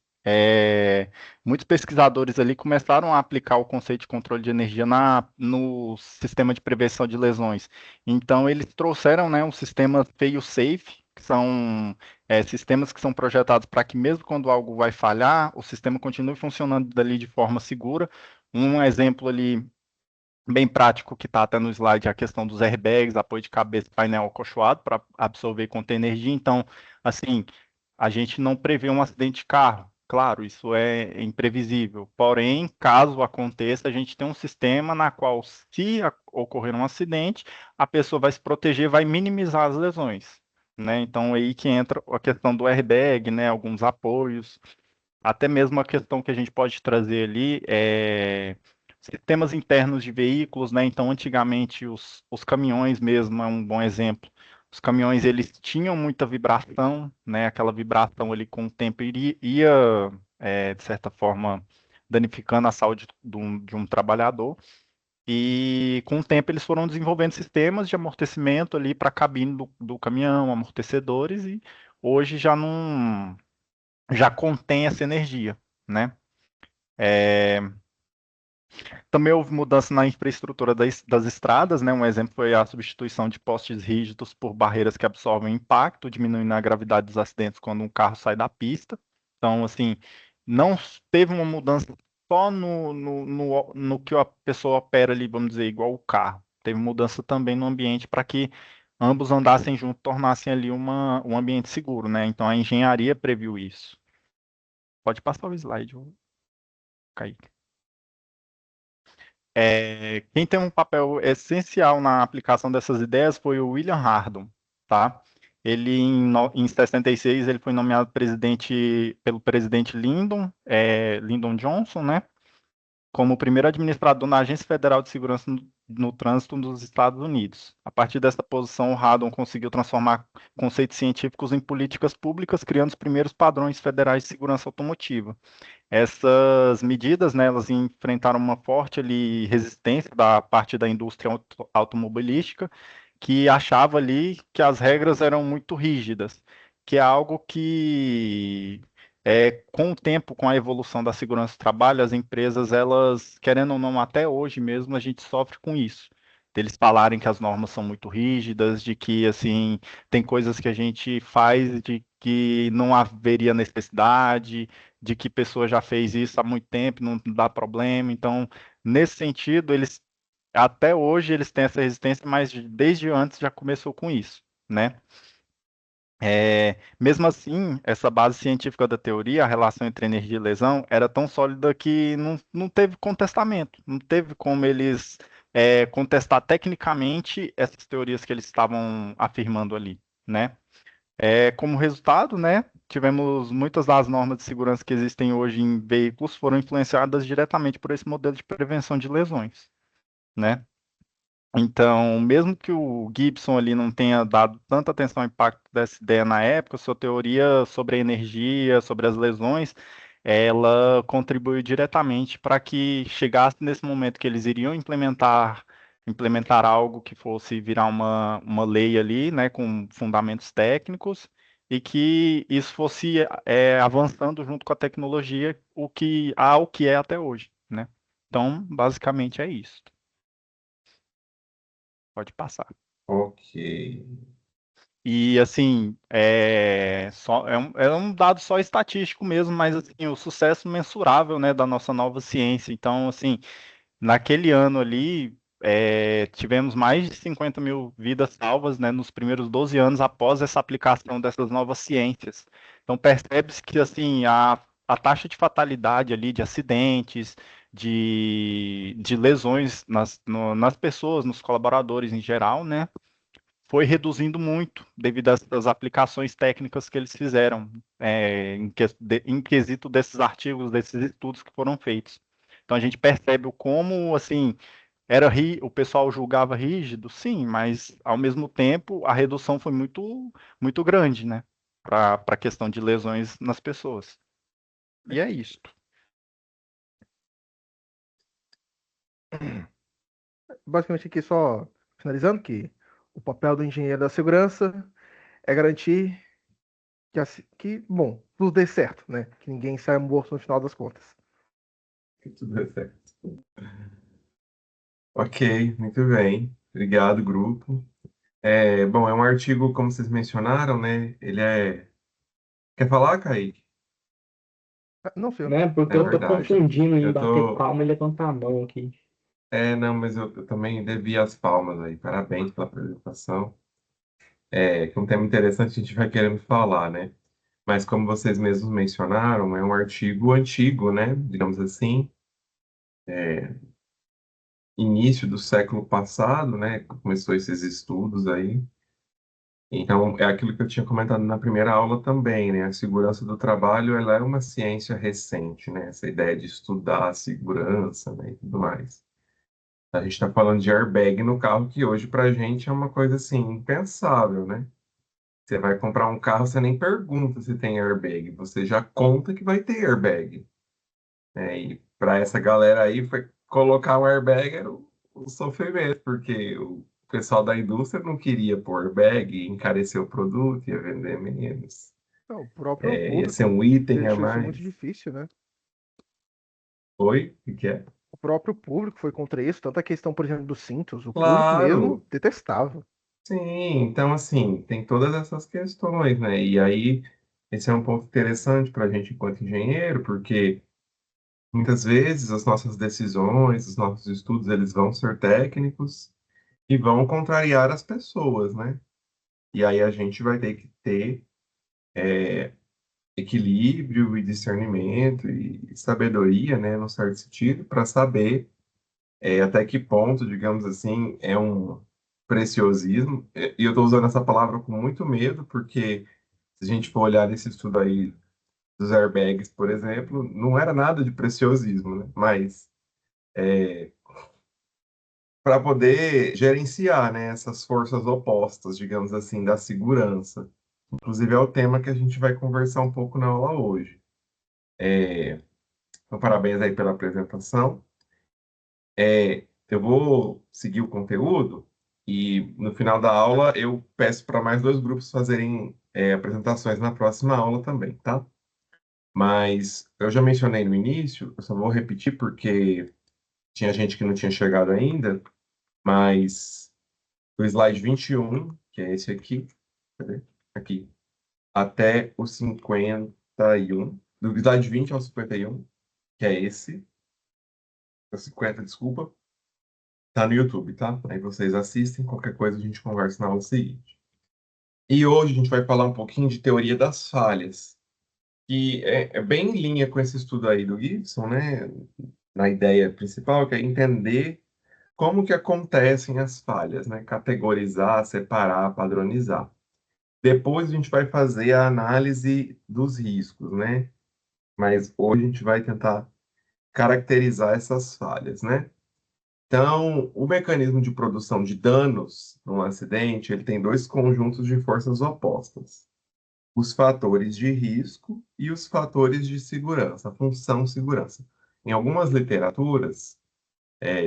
muitos pesquisadores ali começaram a aplicar o conceito de controle de energia no sistema de prevenção de lesões. Então, eles trouxeram, né, um sistema fail-safe, que são sistemas que são projetados para que mesmo quando algo vai falhar, o sistema continue funcionando dali de forma segura. Um exemplo ali bem prático que está até no slide, a questão dos airbags, apoio de cabeça, painel acolchoado para absorver e conter energia. Então, assim, a gente não prevê um acidente de carro. Claro, isso é imprevisível. Porém, caso aconteça, a gente tem um sistema na qual, se ocorrer um acidente, a pessoa vai se proteger, vai minimizar as lesões, né? Então, aí que entra a questão do airbag, né? Alguns apoios, até mesmo a questão que a gente pode trazer ali sistemas internos de veículos, né? Então, antigamente, os caminhões mesmo é um bom exemplo. Os caminhões, eles tinham muita vibração, né? Aquela vibração ali com o tempo ia, de certa forma, danificando a saúde de um trabalhador. E com o tempo eles foram desenvolvendo sistemas de amortecimento ali para a cabine do caminhão, amortecedores, e hoje já contém essa energia, né? Também houve mudança na infraestrutura das estradas, né? Um exemplo foi a substituição de postes rígidos por barreiras que absorvem impacto, diminuindo a gravidade dos acidentes quando um carro sai da pista. Então, assim, não teve uma mudança só no que a pessoa opera ali, vamos dizer, igual o carro. Teve mudança também no ambiente para que ambos andassem juntos, tornassem ali um ambiente seguro, né? Então, a engenharia previu isso. Pode passar o slide, Kaique. Quem tem um papel essencial na aplicação dessas ideias foi o William Hardon, tá? Ele, em 66, ele foi nomeado pelo presidente Lyndon Johnson, né? Como o primeiro administrador na Agência Federal de Segurança no Trânsito dos Estados Unidos. A partir dessa posição, o Hardon conseguiu transformar conceitos científicos em políticas públicas, criando os primeiros padrões federais de segurança automotiva. Essas medidas, né, elas enfrentaram uma forte ali, resistência da parte da indústria automobilística, que achava ali que as regras eram muito rígidas, que é algo que, com o tempo, com a evolução da segurança do trabalho, as empresas, elas, querendo ou não, até hoje mesmo, a gente sofre com isso. deles falarem que as normas são muito rígidas, de que assim tem coisas que a gente faz de que não haveria necessidade, de que pessoa já fez isso há muito tempo, não dá problema. Então, nesse sentido, eles até hoje eles têm essa resistência, mas desde antes já começou com isso, né? Mesmo assim, essa base científica da teoria, a relação entre energia e lesão, era tão sólida que não teve contestamento, não teve como eles contestar tecnicamente essas teorias que eles estavam afirmando ali, né? Como resultado, né, tivemos muitas das normas de segurança que existem hoje em veículos foram influenciadas diretamente por esse modelo de prevenção de lesões, né? Então, mesmo que o Gibson ali não tenha dado tanta atenção ao impacto dessa ideia na época, sua teoria sobre a energia, sobre as lesões, ela contribuiu diretamente para que chegasse nesse momento que eles iriam implementar algo que fosse virar uma lei ali, né, com fundamentos técnicos, e que isso fosse avançando junto com a tecnologia, o que é até hoje, né? Então, basicamente é isso. Pode passar. Ok. E assim, é um dado só estatístico mesmo, mas assim, o sucesso mensurável, né, da nossa nova ciência. Então, assim, naquele ano ali, tivemos mais de 50 mil vidas salvas, né, nos primeiros 12 anos após essa aplicação dessas novas ciências. Então, percebe-se que assim, a taxa de fatalidade ali, de acidentes, de lesões nas pessoas, nos colaboradores em geral, né? Foi reduzindo muito devido às aplicações técnicas que eles fizeram em quesito desses artigos, desses estudos que foram feitos. Então a gente percebe o como assim o pessoal julgava rígido, sim, mas ao mesmo tempo a redução foi muito muito grande, né, para a questão de lesões nas pessoas. E é isso. Basicamente aqui só finalizando que o papel do engenheiro da segurança é garantir bom, tudo dê certo, né? Que ninguém saia morto no final das contas. Que tudo é certo. Ok, muito bem. Obrigado, grupo. Bom, é um artigo, como vocês mencionaram, né? Ele é. Quer falar, Kaique? Não, senhor. Né? Porque É eu tô verdade. confundindo em Eu bater tô. palma e levantar a mão aqui. Não, mas eu também devia as palmas aí. Parabéns pela apresentação. Que é um tema interessante, a gente vai querendo falar, né? Mas como vocês mesmos mencionaram, é um artigo antigo, né? Digamos assim, início do século passado, né? Começou esses estudos aí. Então, é aquilo que eu tinha comentado na primeira aula também, né? A segurança do trabalho, ela é uma ciência recente, né? Essa ideia de estudar a segurança, né? E tudo mais. A gente está falando de airbag no carro, que hoje para a gente é uma coisa assim, impensável, né? Você vai comprar um carro, você nem pergunta se tem airbag, você já conta que vai ter airbag. E para essa galera aí, foi colocar um airbag era o sofrimento, porque o pessoal da indústria não queria pôr airbag, encareceu o produto, ia vender menos. Não, o próprio Ia ser público um item a deixou isso muito mais. difícil, né? Oi? O que é? O próprio público foi contra isso, tanto a questão, por exemplo, dos cintos, o público mesmo Claro, detestava. sim. Então, assim, tem todas essas questões, né? E aí, esse é um ponto interessante para a gente enquanto engenheiro, porque muitas vezes as nossas decisões, os nossos estudos, eles vão ser técnicos e vão contrariar as pessoas, né? E aí a gente vai ter que ter equilíbrio e discernimento e sabedoria, né, no certo sentido, para saber até que ponto, digamos assim, é um preciosismo. E eu estou usando essa palavra com muito medo, porque se a gente for olhar nesse estudo aí dos airbags, por exemplo, não era nada de preciosismo, né? Mas para poder gerenciar, né, essas forças opostas, digamos assim, da segurança. Inclusive é o tema que a gente vai conversar um pouco na aula hoje. Então, parabéns aí pela apresentação. Eu vou seguir o conteúdo e no final da aula eu peço para mais dois grupos fazerem apresentações na próxima aula também, tá? Mas eu já mencionei no início, eu só vou repetir porque tinha gente que não tinha chegado ainda. Mas do slide 21, que é esse aqui, cadê? Aqui, até o 51, do slide 20 ao 51, que é esse, o 50, desculpa, tá no YouTube, tá? Aí vocês assistem, qualquer coisa a gente conversa na aula seguinte. E hoje a gente vai falar um pouquinho de teoria das falhas, que é bem em linha com esse estudo aí do Gibson, né? Na ideia principal, que é entender como que acontecem as falhas, né? Categorizar, separar, padronizar. Depois a gente vai fazer a análise dos riscos, né? Mas hoje a gente vai tentar caracterizar essas falhas, né? Então, o mecanismo de produção de danos num acidente, ele tem dois conjuntos de forças opostas: os fatores de risco e os fatores de segurança, a função segurança. Em algumas literaturas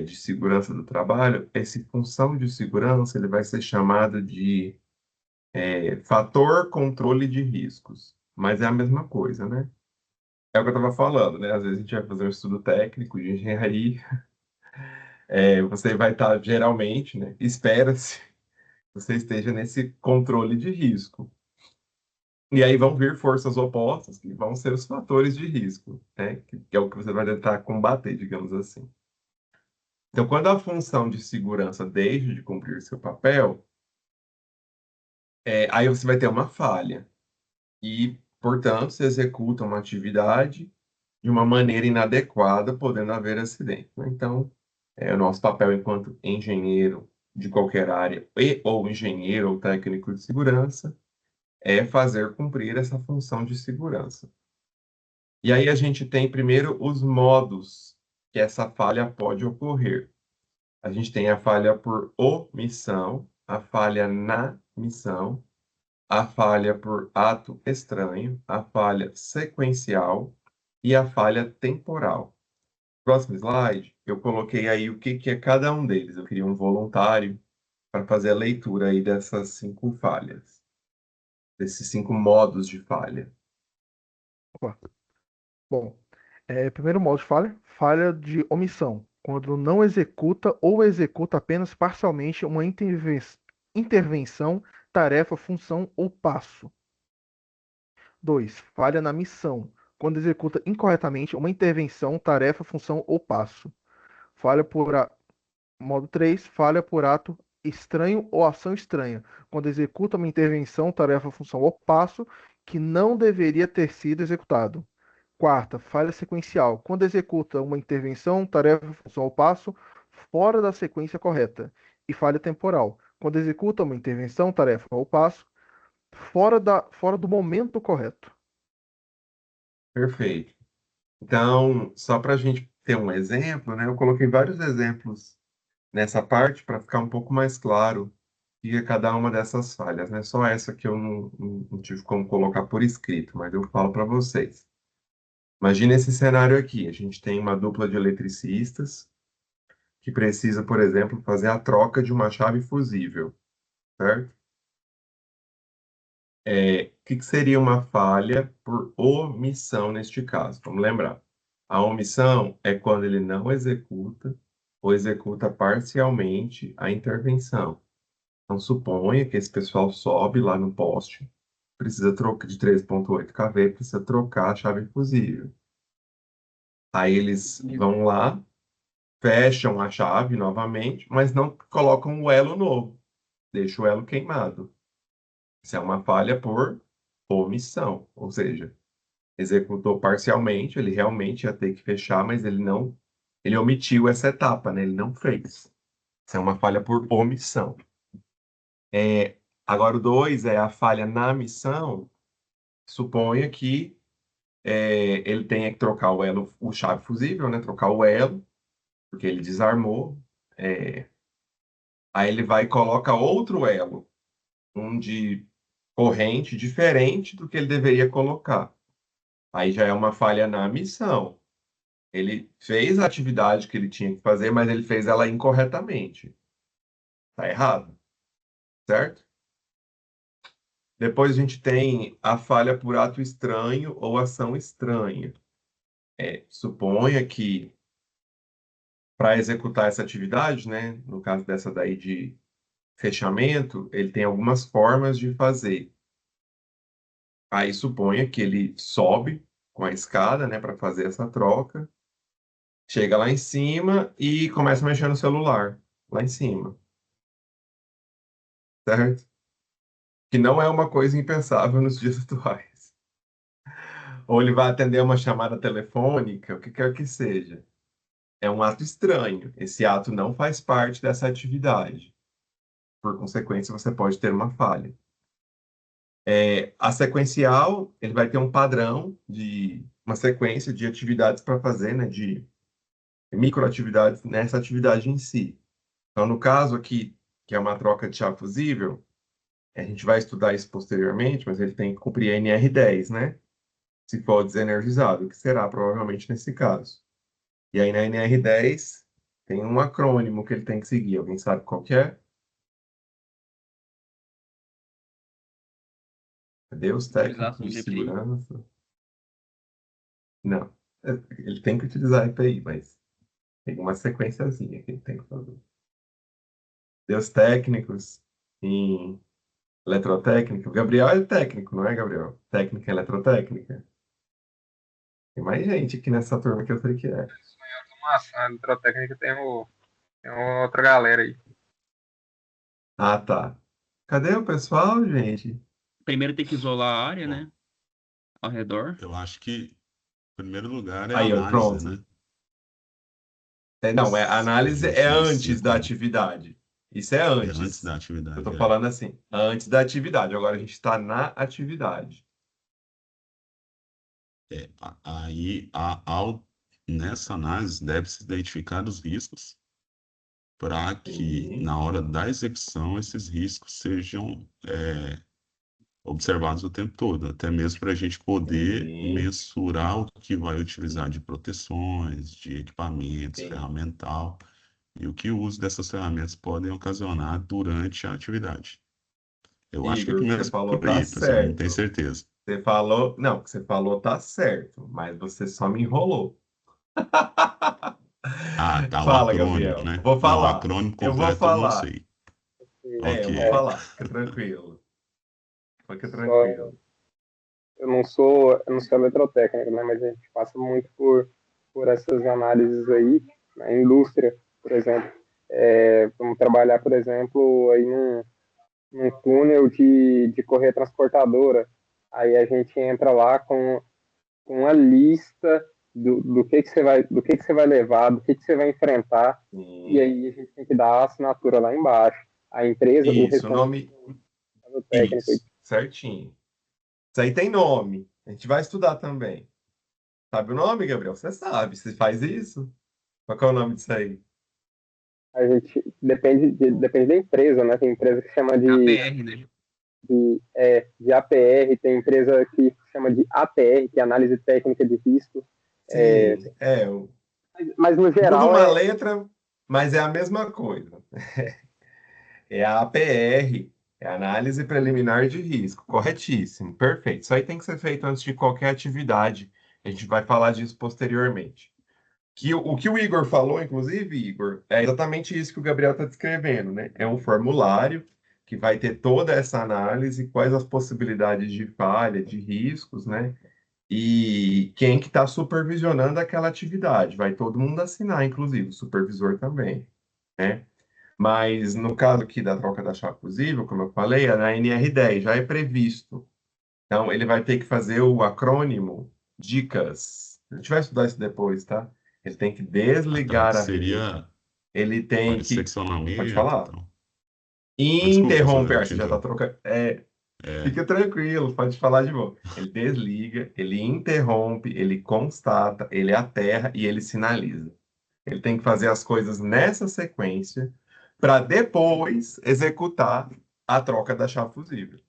de segurança do trabalho, essa função de segurança ele vai ser chamado de fator controle de riscos, mas é a mesma coisa, né? É o que eu estava falando, né? Às vezes a gente vai fazer um estudo técnico de engenharia, você vai estar geralmente, né? Espera-se que você esteja nesse controle de risco. E aí vão vir forças opostas, que vão ser os fatores de risco, né? Que é o que você vai tentar combater, digamos assim. Então, quando a função de segurança deixa de cumprir seu papel, aí você vai ter uma falha. E, portanto, se executa uma atividade de uma maneira inadequada, podendo haver acidente, né? Então, o nosso papel enquanto engenheiro de qualquer área, ou engenheiro ou técnico de segurança, é fazer cumprir essa função de segurança. E aí a gente tem primeiro os modos que essa falha pode ocorrer. A gente tem a falha por omissão, a falha na missão, a falha por ato estranho, a falha sequencial e a falha temporal. Próximo slide, eu coloquei aí o que é cada um deles. Eu queria um voluntário para fazer a leitura aí dessas 5 falhas, desses 5 modos de falha. Opa. Bom, primeiro modo de falha, falha de omissão, quando não executa ou executa apenas parcialmente uma intervenção, tarefa, função ou passo. 2. Falha na missão, quando executa incorretamente uma intervenção, tarefa, função ou passo. Falha por modo 3. Falha por ato estranho ou ação estranha, quando executa uma intervenção, tarefa, função ou passo que não deveria ter sido executado. Quarta, falha sequencial, quando executa uma intervenção, tarefa, função ou passo fora da sequência correta. E falha temporal, quando executa uma intervenção, tarefa ou passo fora do momento correto. Perfeito. Então, só para a gente ter um exemplo, né? Eu coloquei vários exemplos nessa parte para ficar um pouco mais claro o que é cada uma dessas falhas, né? Só essa que eu não tive como colocar por escrito, mas eu falo para vocês. Imagina esse cenário aqui. A gente tem uma dupla de eletricistas que precisa, por exemplo, fazer a troca de uma chave fusível, certo? O que seria uma falha por omissão neste caso? Vamos lembrar. A omissão é quando ele não executa ou executa parcialmente a intervenção. Então, suponha que esse pessoal sobe lá no poste, precisa trocar de 3,8 kV, precisa trocar a chave fusível. Aí eles vão lá, fecham a chave novamente, mas não colocam o elo novo, deixa o elo queimado. Isso é uma falha por omissão, ou seja, executou parcialmente, ele realmente ia ter que fechar, mas ele omitiu essa etapa, né? Ele não fez. Isso é uma falha por omissão. Agora o 2 é a falha na missão. Suponha que ele tenha que trocar o elo, o chave fusível, né? Trocar o elo, porque ele desarmou. Aí ele vai e coloca outro elo, um de corrente diferente do que ele deveria colocar. Aí já é uma falha na missão. Ele fez a atividade que ele tinha que fazer, mas ele fez ela incorretamente. Tá errado, certo? Depois a gente tem a falha por ato estranho ou ação estranha. Suponha que para executar essa atividade, né? No caso dessa daí de fechamento, ele tem algumas formas de fazer. Aí suponha que ele sobe com a escada, né, para fazer essa troca, chega lá em cima e começa a mexer no celular, lá em cima, certo? Que não é uma coisa impensável nos dias atuais. Ou ele vai atender uma chamada telefônica, o que quer que seja. É um ato estranho. Esse ato não faz parte dessa atividade. Por consequência, você pode ter uma falha. A sequencial, ele vai ter um padrão de uma sequência de atividades para fazer, né, de microatividades nessa atividade em si. Então, no caso aqui, que é uma troca de chave fusível, a gente vai estudar isso posteriormente, mas ele tem que cumprir a NR10, né? Se for desenergizado, que será provavelmente nesse caso. E aí na NR10 tem um acrônimo que ele tem que seguir. Alguém sabe qual que é? Cadê os técnicos Utilização de de EPI. segurança? Não. Ele tem que utilizar EPI, mas tem uma sequenciazinha que ele tem que fazer. Deus técnicos em eletrotécnica. O Gabriel é técnico, não é, Gabriel? Técnica eletrotécnica. Tem mais gente aqui nessa turma que eu sei que é. Mas a eletrotécnica tem outra galera aí. Ah, tá. Cadê o pessoal, gente? Primeiro tem que isolar a área, Bom, né? Ao redor. eu acho que, em primeiro lugar, é a Aí, ó, análise, pronto. né? Não, a A análise gente é inicia antes da com atividade. Isso é é antes antes. da Eu atividade. tô falando assim, antes da atividade. Agora a gente está na atividade. Aí, nessa análise, deve-se identificar os riscos para que, Sim, na hora da execução, esses riscos sejam observados o tempo todo, até mesmo para a gente poder sim, mensurar o que vai utilizar de proteções, de equipamentos, sim. ferramental, e o que o uso dessas ferramentas podem ocasionar durante a atividade. Eu acho que Igor, o que você começa falou por tá aí, mas eu não tenho certo. certeza. Você falou, não, o que você falou tá certo, mas você só me enrolou. Ah, tá, o Fala, acrônimo, Gabriel. né? Vou Não, o falar. acrônimo Eu vou completo eu não falar. sei. Eu vou Ok. falar. Fica tranquilo. Fica Só, tranquilo. eu não sou eletrotécnico, né? Mas a gente passa muito por essas análises aí, na indústria, por exemplo. Vamos trabalhar, por exemplo, aí num túnel de correia transportadora. Aí a gente entra lá com uma lista do que você vai levar, do que você vai enfrentar, e Sim. aí a gente tem que dar a assinatura lá embaixo. A empresa, o Isso, o responsável nome. técnico. Isso, certinho. Isso aí tem nome. A gente vai estudar também. Sabe o nome, Gabriel? Você sabe. Você faz isso? Qual que é o nome disso aí? A gente depende da empresa, né? Tem empresa que chama APR, né? de APR, tem empresa que chama de ATR, que é Análise Técnica de Risco. Sim, Mas no muda geral uma letra, mas é a mesma coisa. É a APR, é a Análise Preliminar de Risco. Corretíssimo, perfeito. Isso aí tem que ser feito antes de qualquer atividade. A gente vai falar disso posteriormente. O que o Igor falou, inclusive, Igor, é exatamente isso que o Gabriel está descrevendo, né? É um formulário que vai ter toda essa análise, quais as possibilidades de falha, de riscos, né? E quem que está supervisionando aquela atividade. Vai todo mundo assinar, inclusive, o supervisor também, né? Mas no caso aqui da troca da chave fusível, como eu falei, é na NR10, já é previsto. Então, ele vai ter que fazer o acrônimo DICAS. A gente vai estudar isso depois, tá? Ele tem que Ah, tá, desligar que a rede. seria Ele tem que. Pode seccionamento e falar? tal. Desculpa, Interromper. eu Ah, te você já está interrompo. trocando. É, Fica tranquilo, pode falar de boa. Ele desliga, ele interrompe, ele constata, ele aterra e ele sinaliza. Ele tem que fazer as coisas nessa sequência para depois executar a troca da chave fusível.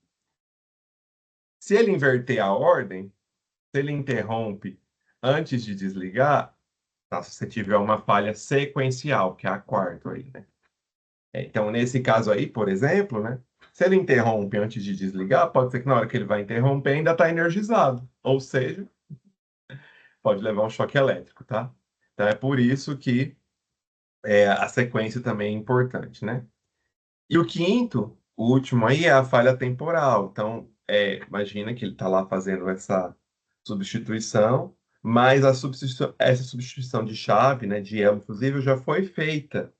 Se ele inverter a ordem, se ele interrompe antes de desligar, tá, se você tiver uma falha sequencial, que é a quarta aí, né? Então, nesse caso aí, por exemplo, né? Se ele interrompe antes de desligar, pode ser que na hora que ele vai interromper ainda está energizado. Ou seja, pode levar um choque elétrico, tá? Então é por isso que A sequência também é importante, né? E o quinto, o último aí, é a falha temporal. Então, imagina que ele está lá fazendo essa substituição, mas essa substituição de chave, né, de elo fusível, já foi feita.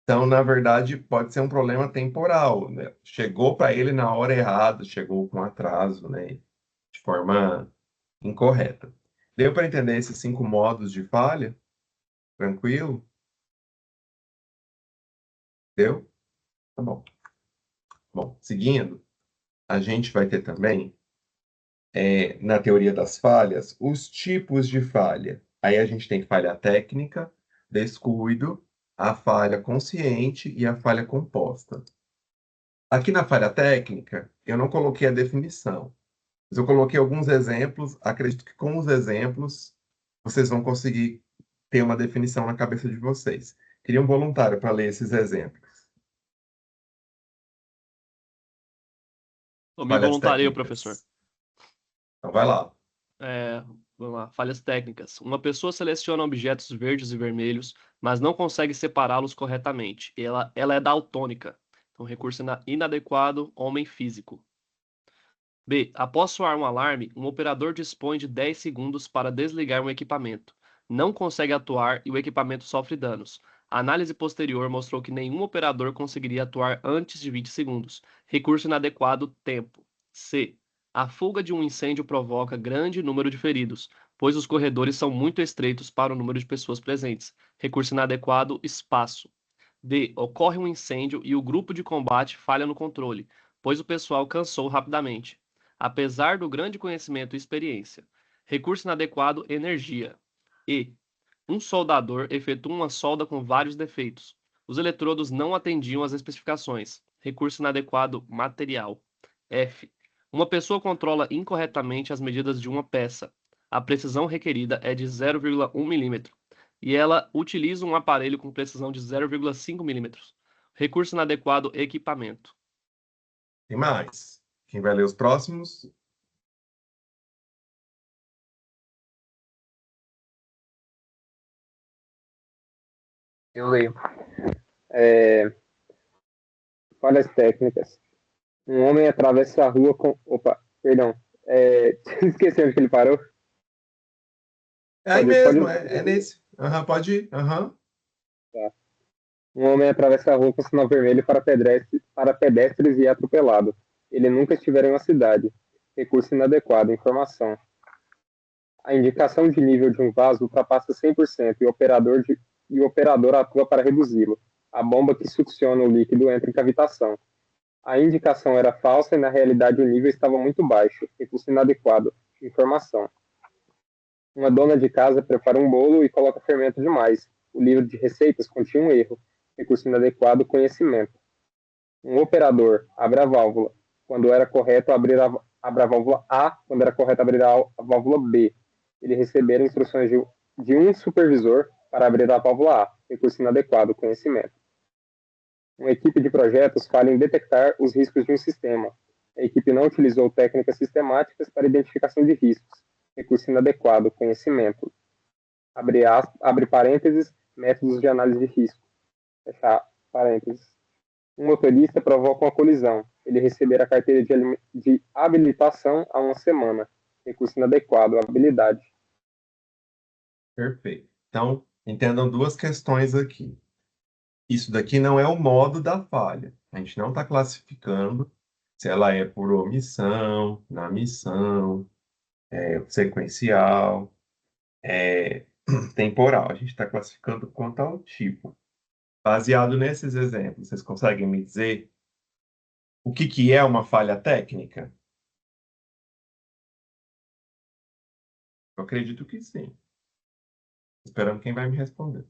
Então, na verdade, pode ser um problema temporal, né? Chegou para ele na hora errada, chegou com atraso, né, de forma incorreta. Deu para entender esses 5 modos de falha? Tranquilo? Deu? Tá bom. Bom, seguindo, a gente vai ter também, na teoria das falhas, os tipos de falha. Aí a gente tem falha técnica, descuido, a falha consciente e a falha composta. Aqui na falha técnica, eu não coloquei a definição, mas eu coloquei alguns exemplos. Acredito que com os exemplos vocês vão conseguir ter uma definição na cabeça de vocês. Queria um voluntário para ler esses exemplos. Eu me Falhas voluntarei, professor. técnicas. Então vai lá. Vamos lá, falhas técnicas. Uma pessoa seleciona objetos verdes e vermelhos, mas não consegue separá-los corretamente. Ela é daltônica. Então, recurso inadequado, homem físico. B. Após soar um alarme, um operador dispõe de 10 segundos para desligar um equipamento. Não consegue atuar e o equipamento sofre danos. A análise posterior mostrou que nenhum operador conseguiria atuar antes de 20 segundos. Recurso inadequado, tempo. C. A fuga de um incêndio provoca grande número de feridos, pois os corredores são muito estreitos para o número de pessoas presentes. Recurso inadequado, espaço. D. Ocorre um incêndio e o grupo de combate falha no controle, pois o pessoal cansou rapidamente. Apesar do grande conhecimento e experiência. Recurso inadequado, energia. E. Um soldador efetua uma solda com vários defeitos. Os eletrodos não atendiam às especificações. Recurso inadequado, material. F. Uma pessoa controla incorretamente as medidas de uma peça. A precisão requerida é de 0,1 milímetro e ela utiliza um aparelho com precisão de 0,5 milímetros. Recurso inadequado, equipamento. Tem mais. Quem vai ler os próximos? Eu leio. Falhas técnicas. Um homem atravessa a rua com. Opa, perdão. Esqueci onde que ele parou. É aí Pode- mesmo, pode- é nesse. Pode ir. Tá. Um homem atravessa a rua com sinal vermelho para pedestres e é atropelado. Ele nunca estivera em uma cidade. Recurso inadequado. Informação. A indicação de nível de um vaso ultrapassa 100% e o operador atua para reduzi-lo. A bomba que succiona o líquido entra em cavitação. A indicação era falsa e na realidade o nível estava muito baixo. Recurso inadequado. Informação. Uma dona de casa prepara um bolo e coloca fermento demais. O livro de receitas continha um erro. Recurso inadequado, conhecimento. Um operador abre a válvula quando era correto abrir abre a válvula A, quando era correto abrir a válvula B. Ele receber instruções de um supervisor para abrir a válvula A. Recurso inadequado, conhecimento. Uma equipe de projetos falha em detectar os riscos de um sistema. A equipe não utilizou técnicas sistemáticas para identificação de riscos. Recurso inadequado, conhecimento. Abre parênteses, métodos de análise de risco. Fechar parênteses. Um motorista provoca uma colisão. Ele receberá a carteira de habilitação há uma semana. Recurso inadequado, habilidade. Perfeito. Então, entendam duas questões aqui. Isso daqui não é o modo da falha. A gente não está classificando se ela é por omissão, na missão, sequencial, temporal. A gente está classificando quanto ao tipo. Baseado nesses exemplos, vocês conseguem me dizer o que é uma falha técnica? Eu acredito que sim. Esperando quem vai me responder.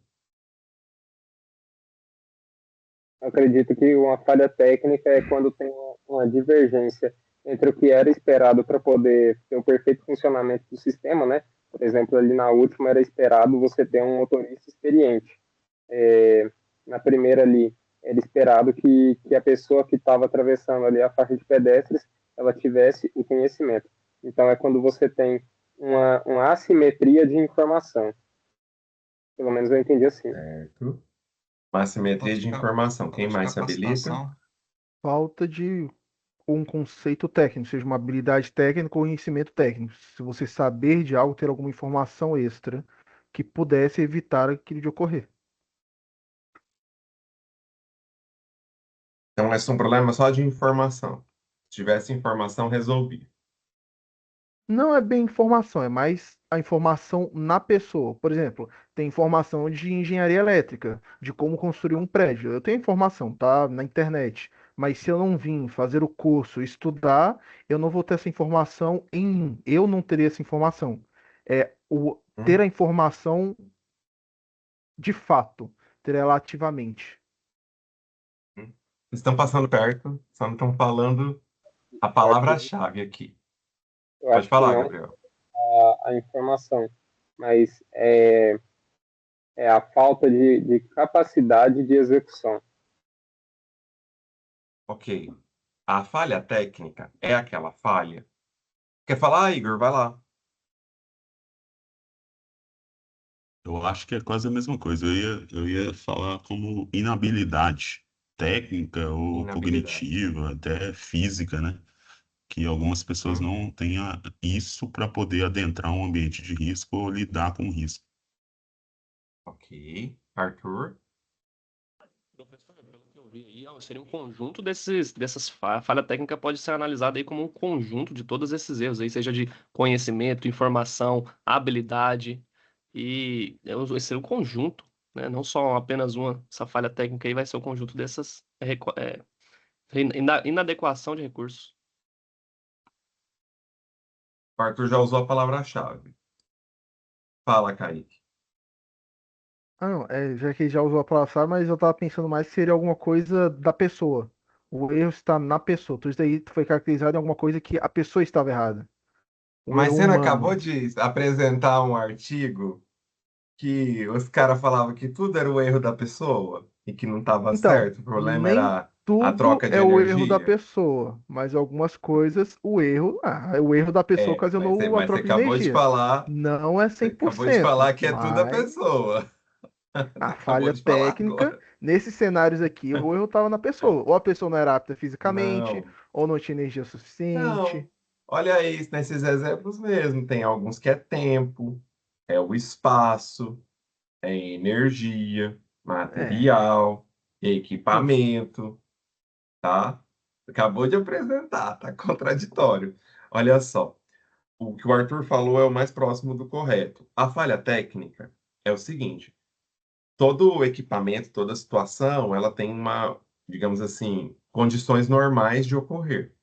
Eu acredito que uma falha técnica é quando tem uma divergência entre o que era esperado para poder ter o perfeito funcionamento do sistema, né? Por exemplo, ali na última era esperado você ter um motorista experiente. Na primeira ali, era esperado que a pessoa que estava atravessando ali a faixa de pedestres, ela tivesse o conhecimento. Então, é quando você tem uma assimetria de informação. Pelo menos eu entendi assim. Certo. Uma assimetria de informação. Quem Falta de mais se habilita? capacitação. Falta de um conceito técnico, seja uma habilidade técnica ou conhecimento técnico. Se você saber de algo, ter alguma informação extra que pudesse evitar aquilo de ocorrer. Então, esse é um problema só de informação. Se tivesse informação, resolvia. Não é bem informação, é mais a informação na pessoa. Por exemplo, tem informação de engenharia elétrica, de como construir um prédio. Eu tenho informação, tá? Na internet. Mas se eu não vim fazer o curso, estudar, eu não vou ter essa informação em mim. Eu não teria essa informação. É o ter a informação de fato, ter ela ativamente. Estão passando perto, só não estão falando a palavra-chave aqui. Eu Pode acho que falar, não Gabriel. a informação, mas é a falta de capacidade de execução. Ok. A falha técnica é aquela falha. Quer falar, Igor? Vai lá. Eu acho que é quase a mesma coisa. Eu ia falar como inabilidade técnica ou Inabilidade. cognitiva, até física, né? Que algumas pessoas não têm isso para poder adentrar um ambiente de risco ou lidar com o risco. Ok. Arthur? Professor, pelo que eu vi aí, seria um conjunto dessas falha técnica pode ser analisada aí como um conjunto de todos esses erros aí, seja de conhecimento, informação, habilidade seria um conjunto, né? Não só apenas uma. Essa falha técnica aí vai ser o conjunto dessas inadequação de recursos. O Arthur já usou a palavra-chave. Fala, Kaique. Ah, não, já que já usou a palavra, mas eu tava pensando mais que seria alguma coisa da pessoa. O erro está na pessoa. Tudo isso daí foi caracterizado em alguma coisa que a pessoa estava errada. Um Mas erro você não acabou humano. de apresentar um artigo que os caras falavam que tudo era o erro da pessoa e que não estava Então, certo. O problema nem era a tudo troca de é o erro da energia. pessoa, mas algumas coisas, o erro da pessoa ocasionou a Mas você troca de acabou de energia. falar, Não é você acabou de 100%, falar que é tudo a mas pessoa. a Acabou falha de falar técnica, agora. nesses cenários aqui, o erro estava na pessoa. Ou a pessoa não era apta fisicamente, Não, ou não tinha energia suficiente. não. Olha aí, nesses exemplos mesmo, tem alguns que é tempo, é o espaço, é energia, É, material, isso. equipamento, tá? Acabou de apresentar, tá contraditório. Olha só, o que o Arthur falou é o mais próximo do correto. A falha técnica é o seguinte: todo equipamento, toda situação, ela tem uma, digamos assim, condições normais de ocorrer.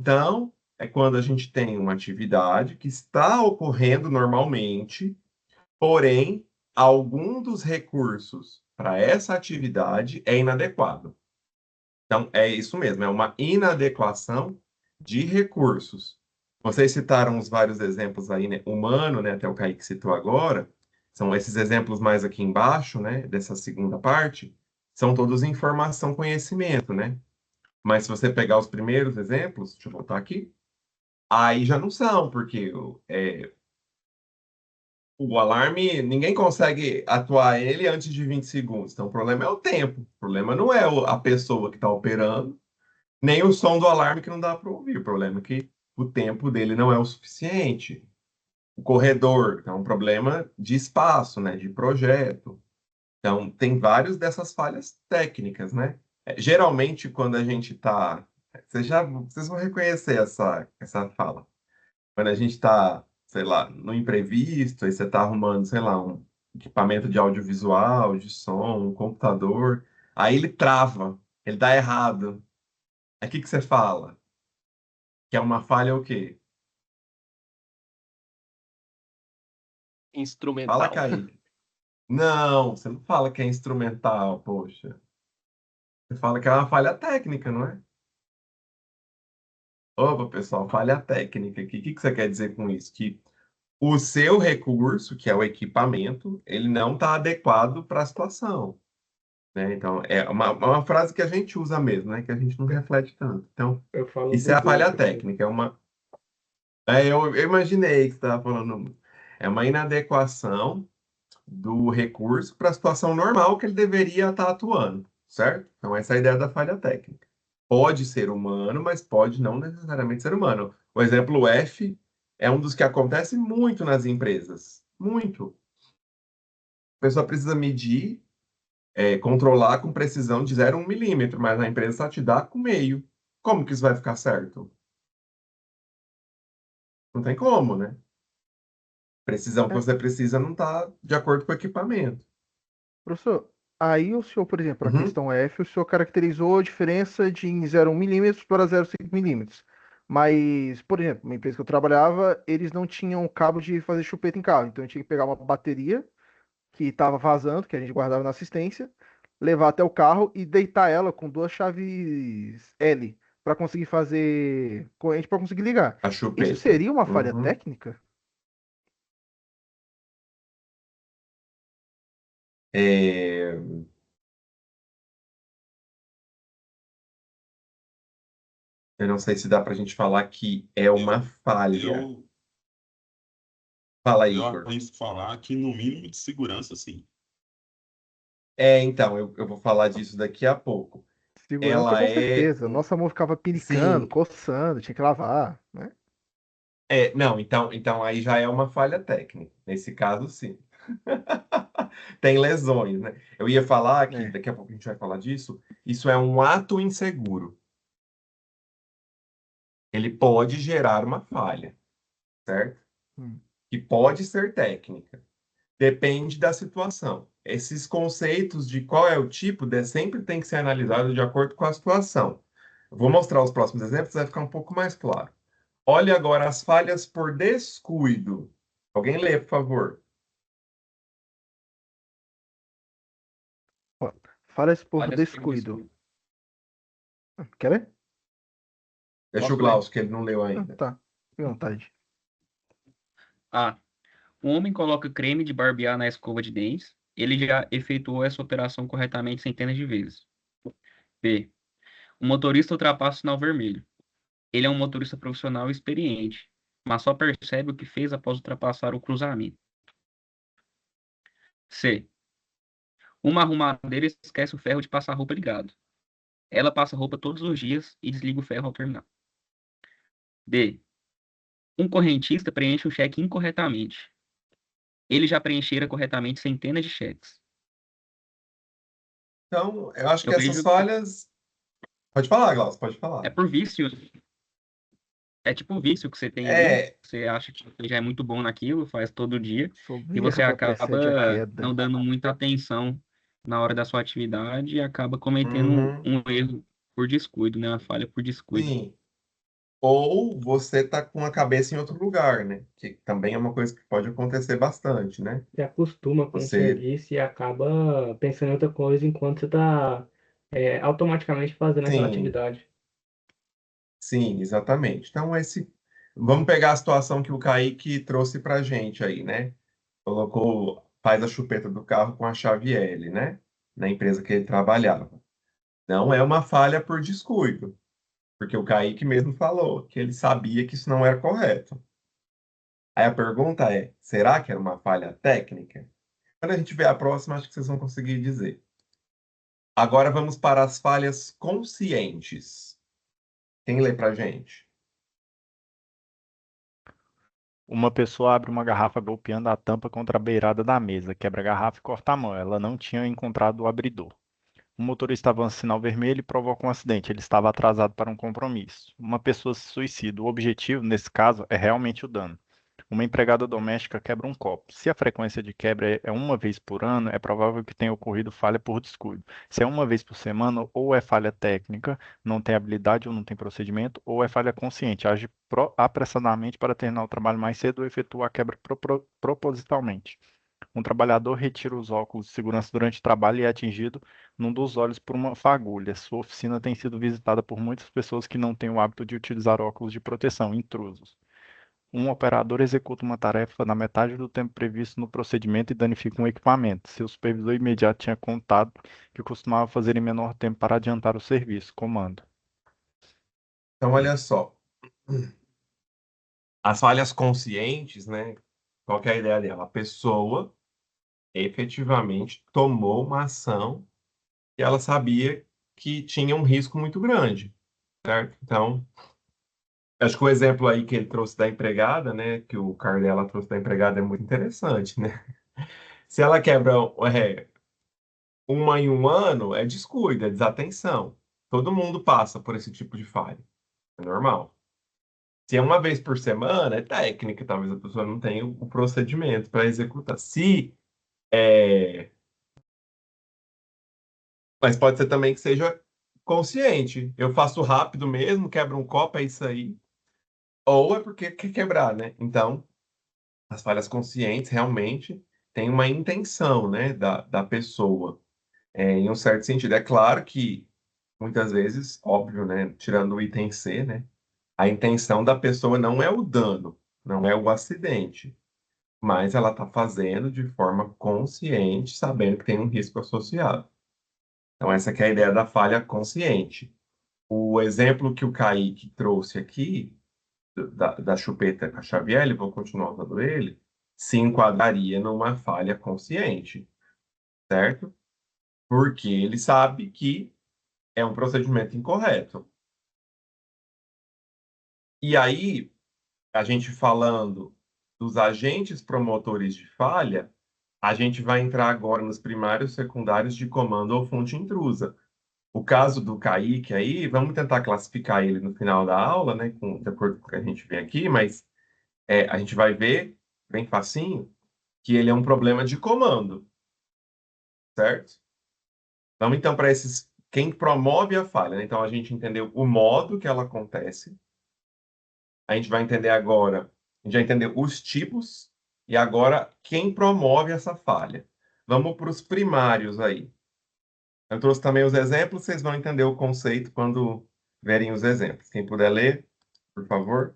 Então, é quando a gente tem uma atividade que está ocorrendo normalmente, porém, algum dos recursos para essa atividade é inadequado. Então, é isso mesmo, é uma inadequação de recursos. Vocês citaram os vários exemplos aí, né? Humano, né? Até o Kaique citou agora. São esses exemplos mais aqui embaixo, né? Dessa segunda parte. São todos informação, conhecimento, né? Mas se você pegar os primeiros exemplos, deixa eu voltar aqui, aí já não são, porque o alarme, ninguém consegue atuar ele antes de 20 segundos. Então, o problema é o tempo. O problema não é a pessoa que está operando, nem o som do alarme que não dá para ouvir. O problema é que o tempo dele não é o suficiente. O corredor é um problema de espaço, né, de projeto. Então, tem várias dessas falhas técnicas, né? Geralmente, quando a gente está... Vocês vão reconhecer essa fala. Quando a gente está, sei lá, no imprevisto, aí você está arrumando, sei lá, um equipamento de audiovisual, de som, um computador, aí ele trava, ele dá errado. Aí o que que você fala? Que é uma falha o quê? Fala, Instrumental. Kaique. Não, você não fala que é instrumental, poxa. Você fala que é uma falha técnica, não é? Opa, pessoal, falha técnica aqui. O que que você quer dizer com isso? Que o seu recurso, que é o equipamento, ele não está adequado para a situação, né? Então, é uma frase que a gente usa mesmo, né? Que a gente não reflete tanto. Então, Eu falo isso é do a falha bucho mesmo. técnica. Eu imaginei que você estava falando. É uma inadequação do recurso para a situação normal que ele deveria estar atuando, certo? Então, essa é a ideia da falha técnica. Pode ser humano, mas pode não necessariamente ser humano. O exemplo F é um dos que acontece muito nas empresas. Muito. A pessoa precisa medir, controlar com precisão de 0,1 milímetro, mas a empresa só te dá com meio. Como que isso vai ficar certo? Não tem como, né? Precisão que É, você precisa não está de acordo com o equipamento. professor, aí o senhor, por exemplo, a Uhum. questão F, o senhor caracterizou a diferença de em 0,1 milímetros para 0,5 milímetros. Mas, por exemplo, uma empresa que eu trabalhava, eles não tinham cabo de fazer chupeta em carro. Então, eu tinha que pegar uma bateria que estava vazando, que a gente guardava na assistência, levar até o carro e deitar ela com duas chaves L para conseguir fazer corrente para conseguir ligar. A Isso chupeta. seria uma falha Uhum. técnica? É, Eu não sei se dá para a gente falar que é uma falha. Eu, Fala aí, eu Igor. arrisco falar que no mínimo de segurança, sim. Então, eu vou falar disso daqui a pouco. Segurança Ela com é. certeza. Nossa mão ficava pinicando, Sim. coçando, tinha que lavar, né? Não, então aí já é uma falha técnica. Nesse caso, sim. Tem lesões, né? Eu ia falar que, É. daqui a pouco a gente vai falar disso, isso é um ato inseguro. Ele pode gerar uma falha, certo? Hum. Que pode ser técnica. Depende da situação. Esses conceitos de qual é o tipo, sempre tem que ser analisado de acordo com a situação. Eu vou mostrar os próximos exemplos, vai ficar um pouco mais claro. Olhe agora as falhas por descuido. Alguém lê, por favor. Ó, falhas por Falhas por descuido. descuido. Quer ver? Deixa o Posso ler? Glaucio, que ele não leu ainda. Tá. Fique à vontade. A. Um homem coloca creme de barbear na escova de dentes. Ele já efetuou essa operação corretamente centenas de vezes. B. O motorista ultrapassa o sinal vermelho. Ele é um motorista profissional e experiente, mas só percebe o que fez após ultrapassar o cruzamento. C. Uma arrumadeira esquece o ferro de passar roupa ligado. Ela passa roupa todos os dias e desliga o ferro ao terminar. D. Um correntista preenche um cheque incorretamente. Ele já preenchera corretamente centenas de cheques. Então, eu acho que Eu essas vejo que falhas. Pode falar, Glaucio, pode é falar. por vício. É tipo o vício que você tem ali. É, Você acha que você já é muito bom naquilo, faz todo dia, e Sob você erro precede a acaba queda. não dando muita atenção na hora da sua atividade e acaba cometendo uhum, um erro por descuido, né? Uma falha por descuido. sim. Ou você tá com a cabeça em outro lugar, né? Que também é uma coisa que pode acontecer bastante, né? Se acostuma com o Você, serviço e acaba pensando em outra coisa enquanto você está automaticamente fazendo aquela sim, atividade. sim, exatamente. Então, vamos pegar a situação que o Kaique trouxe pra gente aí, né? Faz a chupeta do carro com a chave L, né? Na empresa que ele trabalhava. Não é uma falha por descuido, porque o Kaique mesmo falou que ele sabia que isso não era correto. Aí a pergunta é: será que era uma falha técnica? Quando a gente vê a próxima, acho que vocês vão conseguir dizer. Agora vamos para as falhas conscientes. Quem lê pra gente? Uma pessoa abre uma garrafa golpeando a tampa contra a beirada da mesa, quebra a garrafa e corta a mão. Ela não tinha encontrado o abridor. O motorista avança sinal vermelho e provoca um acidente. Ele estava atrasado para um compromisso. Uma pessoa se suicida. O objetivo, nesse caso, é realmente o dano. Uma empregada doméstica quebra um copo. Se a frequência de quebra é uma vez por ano, é provável que tenha ocorrido falha por descuido. Se é uma vez por semana, ou é falha técnica, não tem habilidade ou não tem procedimento, ou é falha consciente, age apressadamente para terminar o trabalho mais cedo ou efetua a quebra propositalmente. Um trabalhador retira os óculos de segurança durante o trabalho e é atingido num dos olhos por uma fagulha. Sua oficina tem sido visitada por muitas pessoas que não têm o hábito de utilizar óculos de proteção, intrusos. Um operador executa uma tarefa na metade do tempo previsto no procedimento e danifica um equipamento. Seu supervisor imediato tinha contado que costumava fazer em menor tempo para adiantar o serviço. Comando. Então, olha só. As falhas conscientes, né? Qual que é a ideia dela? A pessoa efetivamente tomou uma ação e ela sabia que tinha um risco muito grande, certo? Então, acho que o exemplo aí que ele trouxe da empregada, né, que o Cardella trouxe da empregada é muito interessante, né? Se ela quebra uma em um ano, é descuido, é desatenção. Todo mundo passa por esse tipo de falha, é normal. Se é uma vez por semana, é técnica, talvez a pessoa não tenha o procedimento para executar. Se é... Mas pode ser também que seja consciente. Eu faço rápido mesmo, quebro um copo, é isso aí. Ou é porque quer quebrar, né? Então, as falhas conscientes realmente têm uma intenção, né, da pessoa, em um certo sentido. É claro que, muitas vezes, óbvio, né, tirando o item C, né, a intenção da pessoa não é o dano, não é o acidente, mas ela está fazendo de forma consciente, sabendo que tem um risco associado. Então, essa que é a ideia da falha consciente. O exemplo que o Kaique trouxe aqui, da chupeta com a Xavier, vou continuar usando ele, se enquadraria numa falha consciente, certo? Porque ele sabe que é um procedimento incorreto. E aí, a gente falando dos agentes promotores de falha, a gente vai entrar agora nos primários, secundários de comando ou fonte intrusa. O caso do Kaique aí, vamos tentar classificar ele no final da aula, né, de acordo com o que a gente vê aqui, mas a gente vai ver, bem facinho, que ele é um problema de comando, certo? Vamos então para esses, quem promove a falha, né? Então a gente entendeu o modo que ela acontece, a gente vai entender agora, a gente já entendeu os tipos, e agora quem promove essa falha. Vamos para os primários aí. Eu trouxe também os exemplos, vocês vão entender o conceito quando verem os exemplos. Quem puder ler, por favor.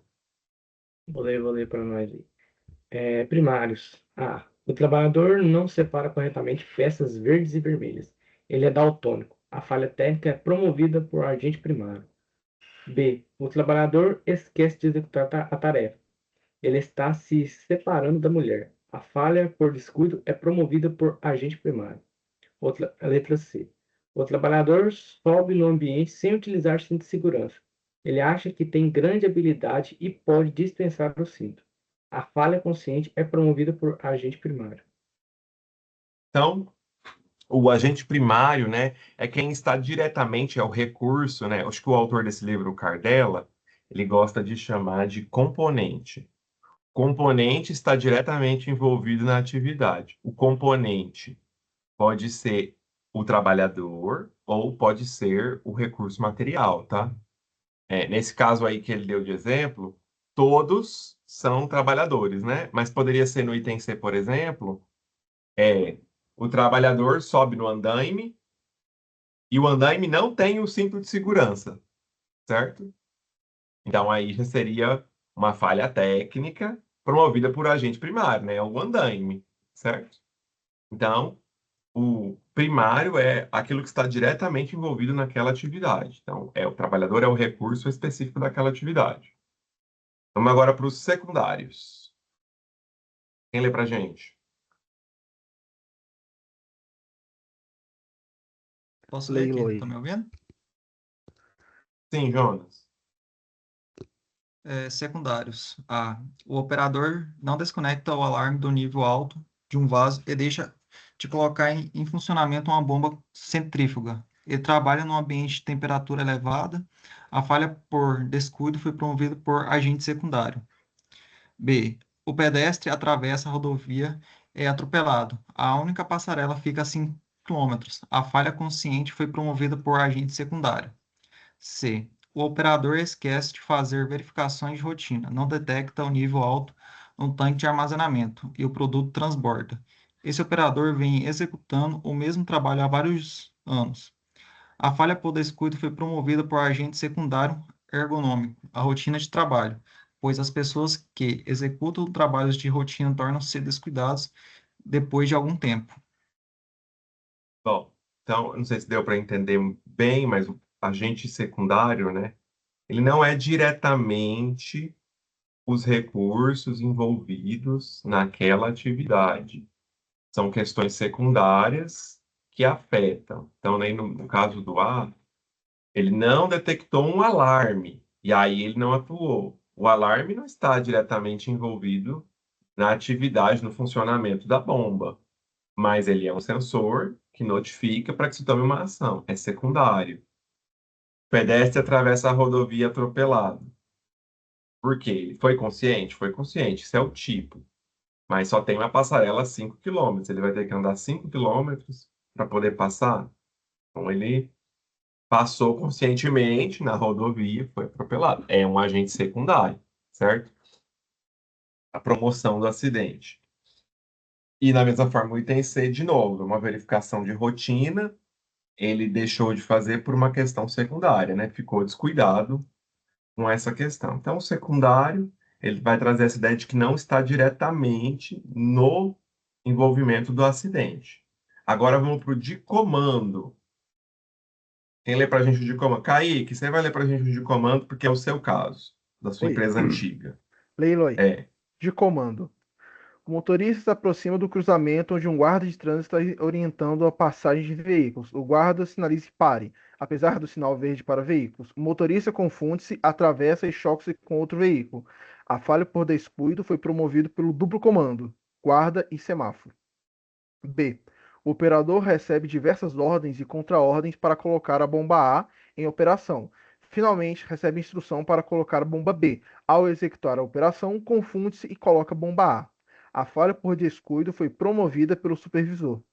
Vou ler para nós aí. Primários. A. O trabalhador não separa corretamente peças verdes e vermelhas. Ele é daltônico. A falha técnica é promovida por agente primário. B. O trabalhador esquece de executar a tarefa. Ele está se separando da mulher. A falha por descuido é promovida por agente primário. A letra C. O trabalhador sobe no ambiente sem utilizar cinto de segurança. Ele acha que tem grande habilidade e pode dispensar o cinto. A falha consciente é promovida por agente primário. Então, o agente primário, né, é quem está diretamente ao recurso, né? Acho que o autor desse livro, o Cardella, ele gosta de chamar de componente. Componente está diretamente envolvido na atividade. O componente pode ser o trabalhador ou pode ser o recurso material, tá? Nesse caso aí que ele deu de exemplo, todos são trabalhadores, né? Mas poderia ser no item C, por exemplo, o trabalhador sobe no andaime e o andaime não tem o cinto de segurança, certo? Então aí já seria uma falha técnica promovida por agente primário, né? O andaime, certo? Então, o primário é aquilo que está diretamente envolvido naquela atividade. Então, o trabalhador é o recurso específico daquela atividade. Vamos agora para os secundários. Quem lê para a gente? Posso ler aqui? Leilo aí. Estão me ouvindo? Sim, Jonas. Secundários. A. O operador não desconecta o alarme do nível alto de um vaso e deixa de colocar em funcionamento uma bomba centrífuga. Ele trabalha num ambiente de temperatura elevada. A falha por descuido foi promovida por agente secundário. B. O pedestre atravessa a rodovia e é atropelado. A única passarela fica a 5 km. A falha consciente foi promovida por agente secundário. C. O operador esquece de fazer verificações de rotina, não detecta o nível alto no tanque de armazenamento e o produto transborda. Esse operador vem executando o mesmo trabalho há vários anos. A falha por descuido foi promovida por agente secundário ergonômico, a rotina de trabalho, pois as pessoas que executam trabalhos de rotina tornam-se descuidados depois de algum tempo. Bom, então, eu não sei se deu para entender bem, mas o agente secundário, né? Ele não é diretamente os recursos envolvidos naquela atividade. são questões secundárias que afetam. Então, nem no caso do A, ele não detectou um alarme, e aí ele não atuou. O alarme não está diretamente envolvido na atividade, no funcionamento da bomba, mas ele é um sensor que notifica para que se tome uma ação. É secundário. O pedestre atravessa a rodovia atropelado. Por quê? Ele foi consciente? Foi consciente. Isso é o tipo. Mas só tem uma passarela a 5 quilômetros. Ele vai ter que andar 5 quilômetros para poder passar. Então, ele passou conscientemente na rodovia, foi atropelado. É um agente secundário, certo? A promoção do acidente. E, da mesma forma, o item C, de novo, uma verificação de rotina, ele deixou de fazer por uma questão secundária, né? Ficou descuidado com essa questão. Então, o secundário, ele vai trazer essa ideia de que não está diretamente no envolvimento do acidente. Agora vamos para o de comando. Quem lê para a gente o de comando? Kaique, você vai ler para a gente o de comando porque é o seu caso, da sua Oi. empresa antiga. Leiloi. É. De comando. O motorista se aproxima do cruzamento onde um guarda de trânsito está orientando a passagem de veículos. O guarda sinaliza pare. Apesar do sinal verde para veículos, o motorista confunde-se, atravessa e choca-se com outro veículo. A falha por descuido foi promovida pelo duplo comando, guarda e semáforo. B. O operador recebe diversas ordens e contraordens para colocar a bomba A em operação. Finalmente, recebe instrução para colocar a bomba B. Ao executar a operação, confunde-se e coloca a bomba A. A falha por descuido foi promovida pelo supervisor.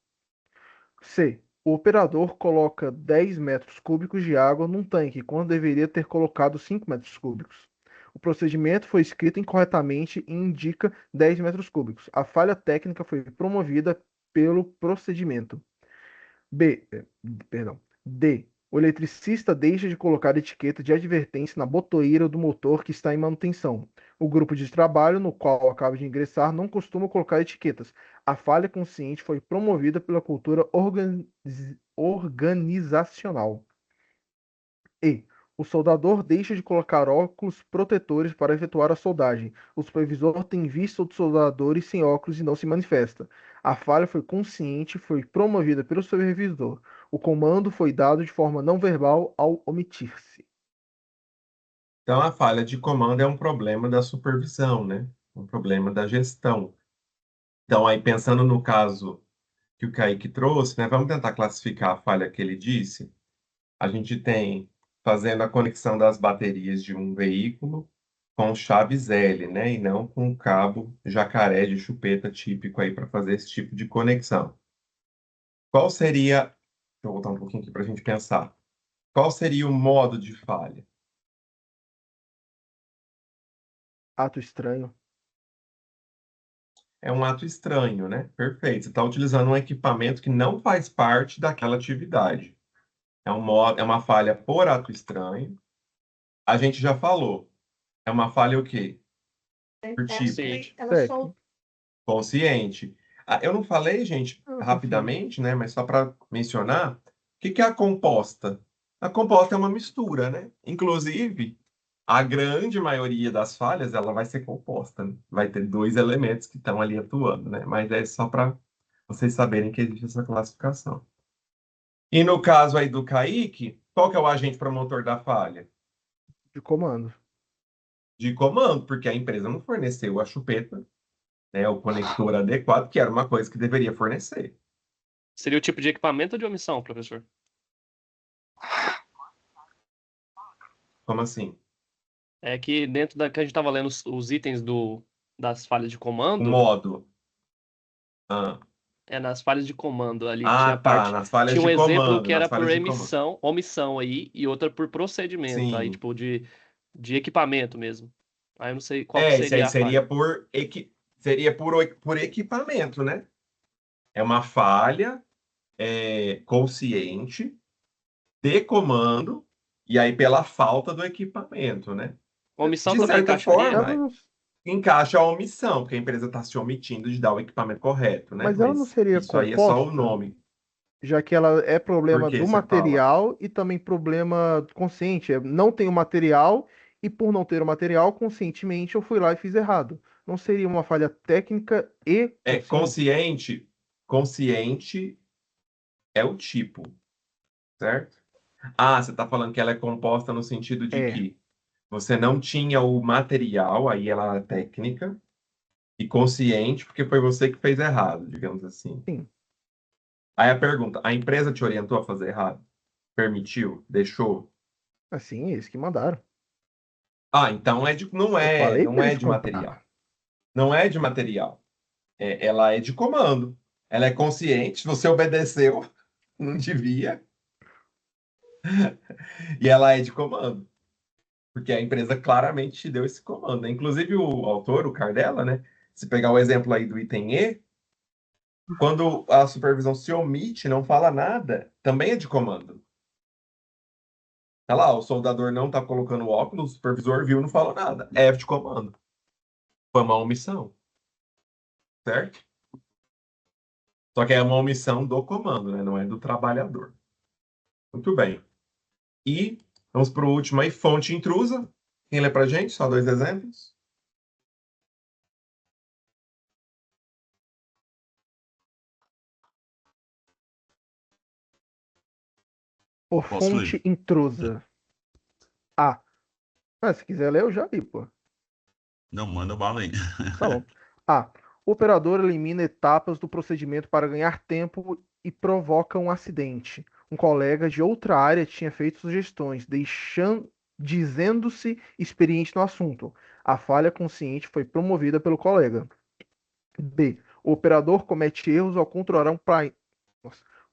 C. O operador coloca 10 metros cúbicos de água num tanque, quando deveria ter colocado 5 metros cúbicos. O procedimento foi escrito incorretamente e indica 10 metros cúbicos. A falha técnica foi promovida pelo procedimento. D. O eletricista deixa de colocar etiqueta de advertência na botoeira do motor que está em manutenção. O grupo de trabalho no qual acaba de ingressar não costuma colocar etiquetas. A falha consciente foi promovida pela cultura organizacional. E. O soldador deixa de colocar óculos protetores para efetuar a soldagem. O supervisor tem visto outros soldadores sem óculos e não se manifesta. A falha foi consciente e foi promovida pelo supervisor. O comando foi dado de forma não verbal ao omitir-se. Então, a falha de comando é um problema da supervisão, né? Um problema da gestão. Então, aí pensando no caso que o Kaique trouxe, né? Vamos tentar classificar a falha que ele disse. A gente tem fazendo a conexão das baterias de um veículo com chaves L, né? E não com o cabo jacaré de chupeta típico aí para fazer esse tipo de conexão. Qual seria... Deixa eu voltar um pouquinho aqui para a gente pensar. Qual seria o modo de falha? Ato estranho. É um ato estranho, né? Perfeito. Você está utilizando um equipamento que não faz parte daquela atividade. É uma falha por ato estranho. A gente já falou. É uma falha o quê? Por tipo. Consciente. Consciente. Ah, eu não falei, gente, rapidamente, né? Mas só para mencionar, o que é a composta? A composta é uma mistura, né? Inclusive, a grande maioria das falhas, ela vai ser composta, né? Vai ter dois elementos que estão ali atuando, né? Mas é só para vocês saberem que existe essa classificação. E no caso aí do Kaique, qual que é o agente promotor da falha? De comando. De comando, porque a empresa não forneceu a chupeta, né, o conector adequado, que era uma coisa que deveria fornecer. Seria o tipo de equipamento ou de omissão, professor? Como assim? É que dentro da que a gente estava lendo os itens das falhas de O comando, modo. Ah, nas falhas de comando ali tinha tá, nas falhas tinha um de exemplo comando, que nas era por falhas de comando. omissão aí, e outra por procedimento, aí Sim. tipo de equipamento mesmo. Aí eu não sei qual que Isso aí seria a falha. seria por equipamento, né? É uma falha consciente de comando e aí pela falta do equipamento, né? Omissão De também certa encaixaria? forma, encaixa a omissão, porque a empresa está se omitindo de dar o equipamento correto, né? Mas ela não Mas seria isso aí é só o composta? nome. Já que ela é Por problema que do você fala? material e também problema consciente. Não tem o material e por não ter o material, conscientemente eu fui lá e fiz errado. Não seria uma falha técnica e consciente? Consciente, Consciente é o tipo, certo? Ah, você está falando que ela é composta no sentido de que você não tinha o material, aí ela é técnica, e consciente porque foi você que fez errado, digamos assim. Sim. Aí a pergunta, a empresa te orientou a fazer errado? Permitiu? Deixou? Assim, eles que mandaram. Ah, então não Eu é, falei não pra é eles de material. comprar. Não é de material. Ela é de comando. Ela é consciente, você obedeceu, não devia, e ela é de comando. Porque a empresa claramente te deu esse comando, né? Inclusive o autor, o Cardella, né? Se pegar o exemplo aí do item E, quando a supervisão se omite, não fala nada, também é de comando. Tá lá, o soldador não tá colocando o óculos, o supervisor viu, não falou nada. É de comando. Foi uma omissão, certo? Só que é uma omissão do comando, né? Não é do trabalhador. Muito bem. E vamos para o último aí, fonte intrusa. Quem lê pra gente? Só 2 exemplos. Por Posso fonte ler? intrusa. A. Se quiser ler, eu já li, pô. Não, manda bala aí. Tá bom. A. O operador elimina etapas do procedimento para ganhar tempo e provoca um acidente. Um colega de outra área tinha feito sugestões, dizendo-se experiente no assunto. A falha consciente foi promovida pelo colega. B. O operador comete erros ao controlar um painel.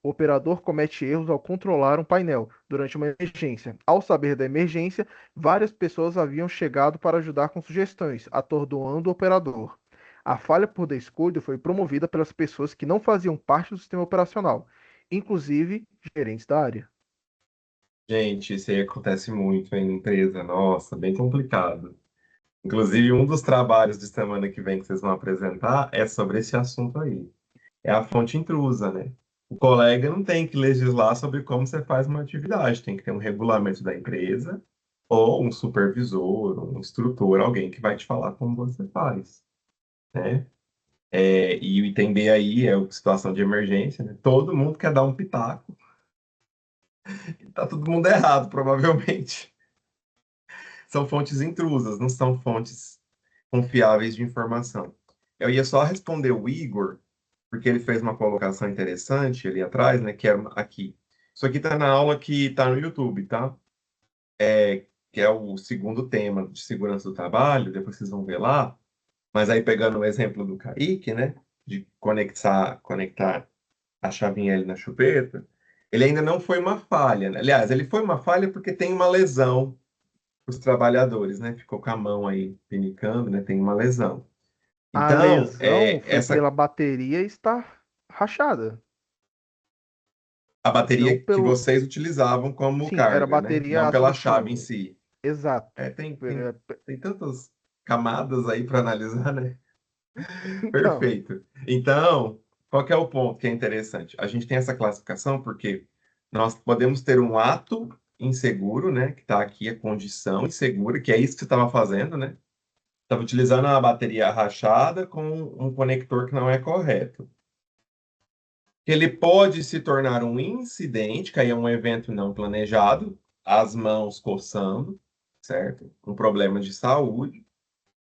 O operador comete erros ao controlar um painel durante uma emergência. Ao saber da emergência, várias pessoas haviam chegado para ajudar com sugestões, atordoando o operador. A falha por descuido foi promovida pelas pessoas que não faziam parte do sistema operacional, inclusive gerentes da área. Gente, isso aí acontece muito em empresa. Nossa, bem complicado. Inclusive, um dos trabalhos de semana que vem que vocês vão apresentar é sobre esse assunto aí. É a fonte intrusa, né? O colega não tem que legislar sobre como você faz uma atividade, tem que ter um regulamento da empresa ou um supervisor, um instrutor, alguém que vai te falar como você faz, né? E o item B aí é a situação de emergência, né? Todo mundo quer dar um pitaco. E tá todo mundo errado, provavelmente. São fontes intrusas, não são fontes confiáveis de informação. Eu ia só responder o Igor, porque ele fez uma colocação interessante ali atrás, né? Que é aqui. Isso aqui está na aula que está no YouTube, tá? Que é o segundo tema de segurança do trabalho, depois vocês vão ver lá. Mas aí pegando o exemplo do Kaique, né? De conectar a chavinha ali na chupeta, ele ainda não foi uma falha, né? Aliás, ele foi uma falha porque tem uma lesão os trabalhadores, né? Ficou com a mão aí pinicando, né? Tem uma lesão. A Então, lesão foi essa pela bateria estar rachada, a não bateria que pelo. vocês utilizavam como Sim, era carga, né? bateria Não a pela chave em silício. si. Exato. Tem, tem, É, tem tantas camadas aí para analisar, né? Então, Perfeito. Então, qual que é o ponto que é interessante? A gente tem essa classificação porque nós podemos ter um ato inseguro, né? Que está aqui a condição insegura, que é isso que você estava fazendo, né? Estava utilizando a bateria rachada com um conector que não é correto. Ele pode se tornar um incidente, que aí é um evento não planejado, as mãos coçando, certo? Um problema de saúde,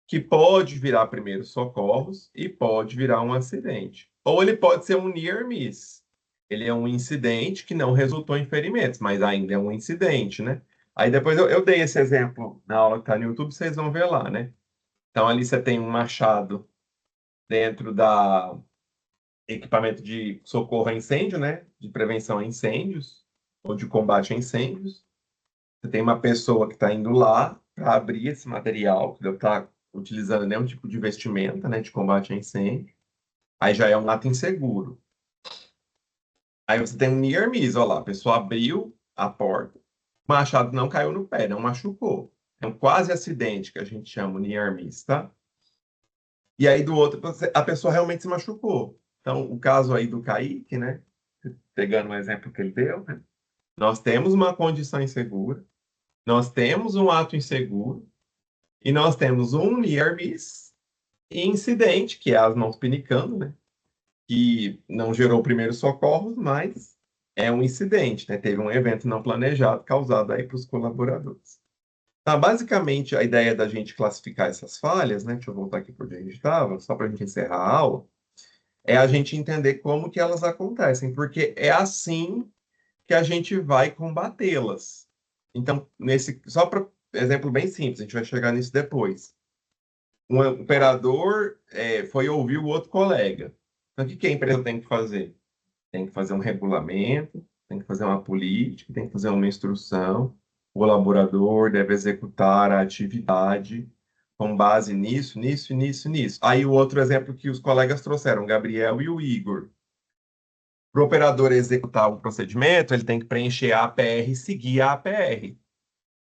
que pode virar primeiros socorros e pode virar um acidente. Ou ele pode ser um near miss. Ele é um incidente que não resultou em ferimentos, mas ainda é um incidente, né? Aí depois eu dei esse exemplo na aula que está no YouTube, vocês vão ver lá, né? Então ali você tem um machado dentro da equipamento de socorro a incêndio, né? De prevenção a incêndios ou de combate a incêndios. Você tem uma pessoa que está indo lá para abrir esse material, que deve estar utilizando nenhum tipo de vestimenta, né? De combate a incêndio. Aí já é um ato inseguro. Aí você tem um near miss, olha lá, a pessoa abriu a porta, o machado não caiu no pé, não machucou. É um quase acidente que a gente chama near miss, tá? E aí do outro, a pessoa realmente se machucou. Então, o caso aí do Kaique, né? Pegando o exemplo que ele deu, né? Nós temos uma condição insegura, nós temos um ato inseguro e nós temos um near miss e incidente, que é as mãos pinicando, né? que não gerou primeiros socorros, mas é um incidente, né? Teve um evento não planejado causado aí para os colaboradores. Então, basicamente, a ideia da gente classificar essas falhas, né? Deixa eu voltar aqui para onde a gente estava, só para a gente encerrar a aula, é a gente entender como que elas acontecem, porque é assim que a gente vai combatê-las. Então, só para exemplo bem simples, a gente vai chegar nisso depois. Um operador foi ouvir o outro colega. Então, o que que a empresa tem que fazer? Tem que fazer um regulamento, tem que fazer uma política, tem que fazer uma instrução. O colaborador deve executar a atividade com base nisso, nisso, nisso, nisso. Aí o outro exemplo que os colegas trouxeram, o Gabriel e o Igor. Para o operador executar o procedimento, ele tem que preencher a APR e seguir a APR.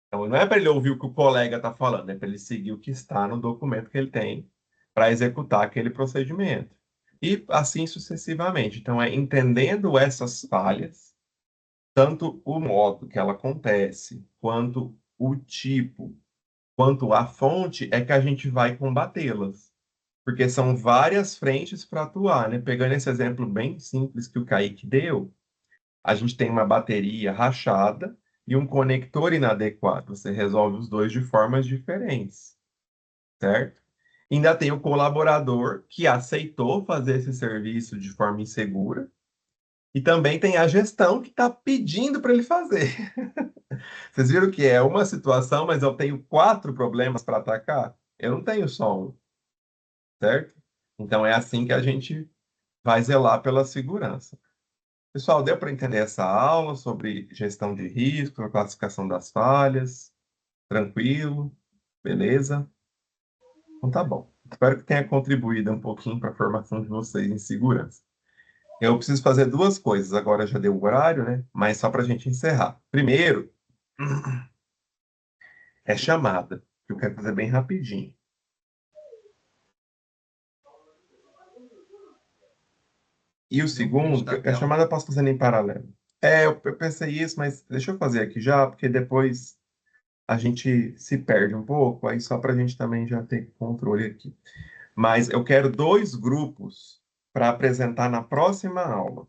Então, não é para ele ouvir o que o colega está falando, é para ele seguir o que está no documento que ele tem para executar aquele procedimento. E assim sucessivamente. Então, é entendendo essas falhas, tanto o modo que ela acontece, quanto o tipo, quanto a fonte, é que a gente vai combatê-las. Porque são várias frentes para atuar, né? Pegando esse exemplo bem simples que o Kaique deu, a gente tem uma bateria rachada e um conector inadequado. Você resolve os dois de formas diferentes, certo? Ainda tem o colaborador que aceitou fazer esse serviço de forma insegura. E também tem a gestão que está pedindo para ele fazer. Vocês viram que é uma situação, mas eu tenho 4 problemas para atacar? Eu não tenho só um, certo? Então é assim que a gente vai zelar pela segurança. Pessoal, deu para entender essa aula sobre gestão de risco, a classificação das falhas? Tranquilo? Beleza? Então tá bom. Espero que tenha contribuído um pouquinho para a formação de vocês em segurança. Eu preciso fazer 2 coisas, agora já deu o horário, né? Mas só para a gente encerrar. Primeiro, é chamada, que eu quero fazer bem rapidinho. E o segundo, da a tela. chamada eu posso fazer em paralelo. Eu pensei isso, mas deixa eu fazer aqui já, porque depois a gente se perde um pouco, aí só para a gente também já ter controle aqui. Mas eu quero 2 grupos para apresentar na próxima aula.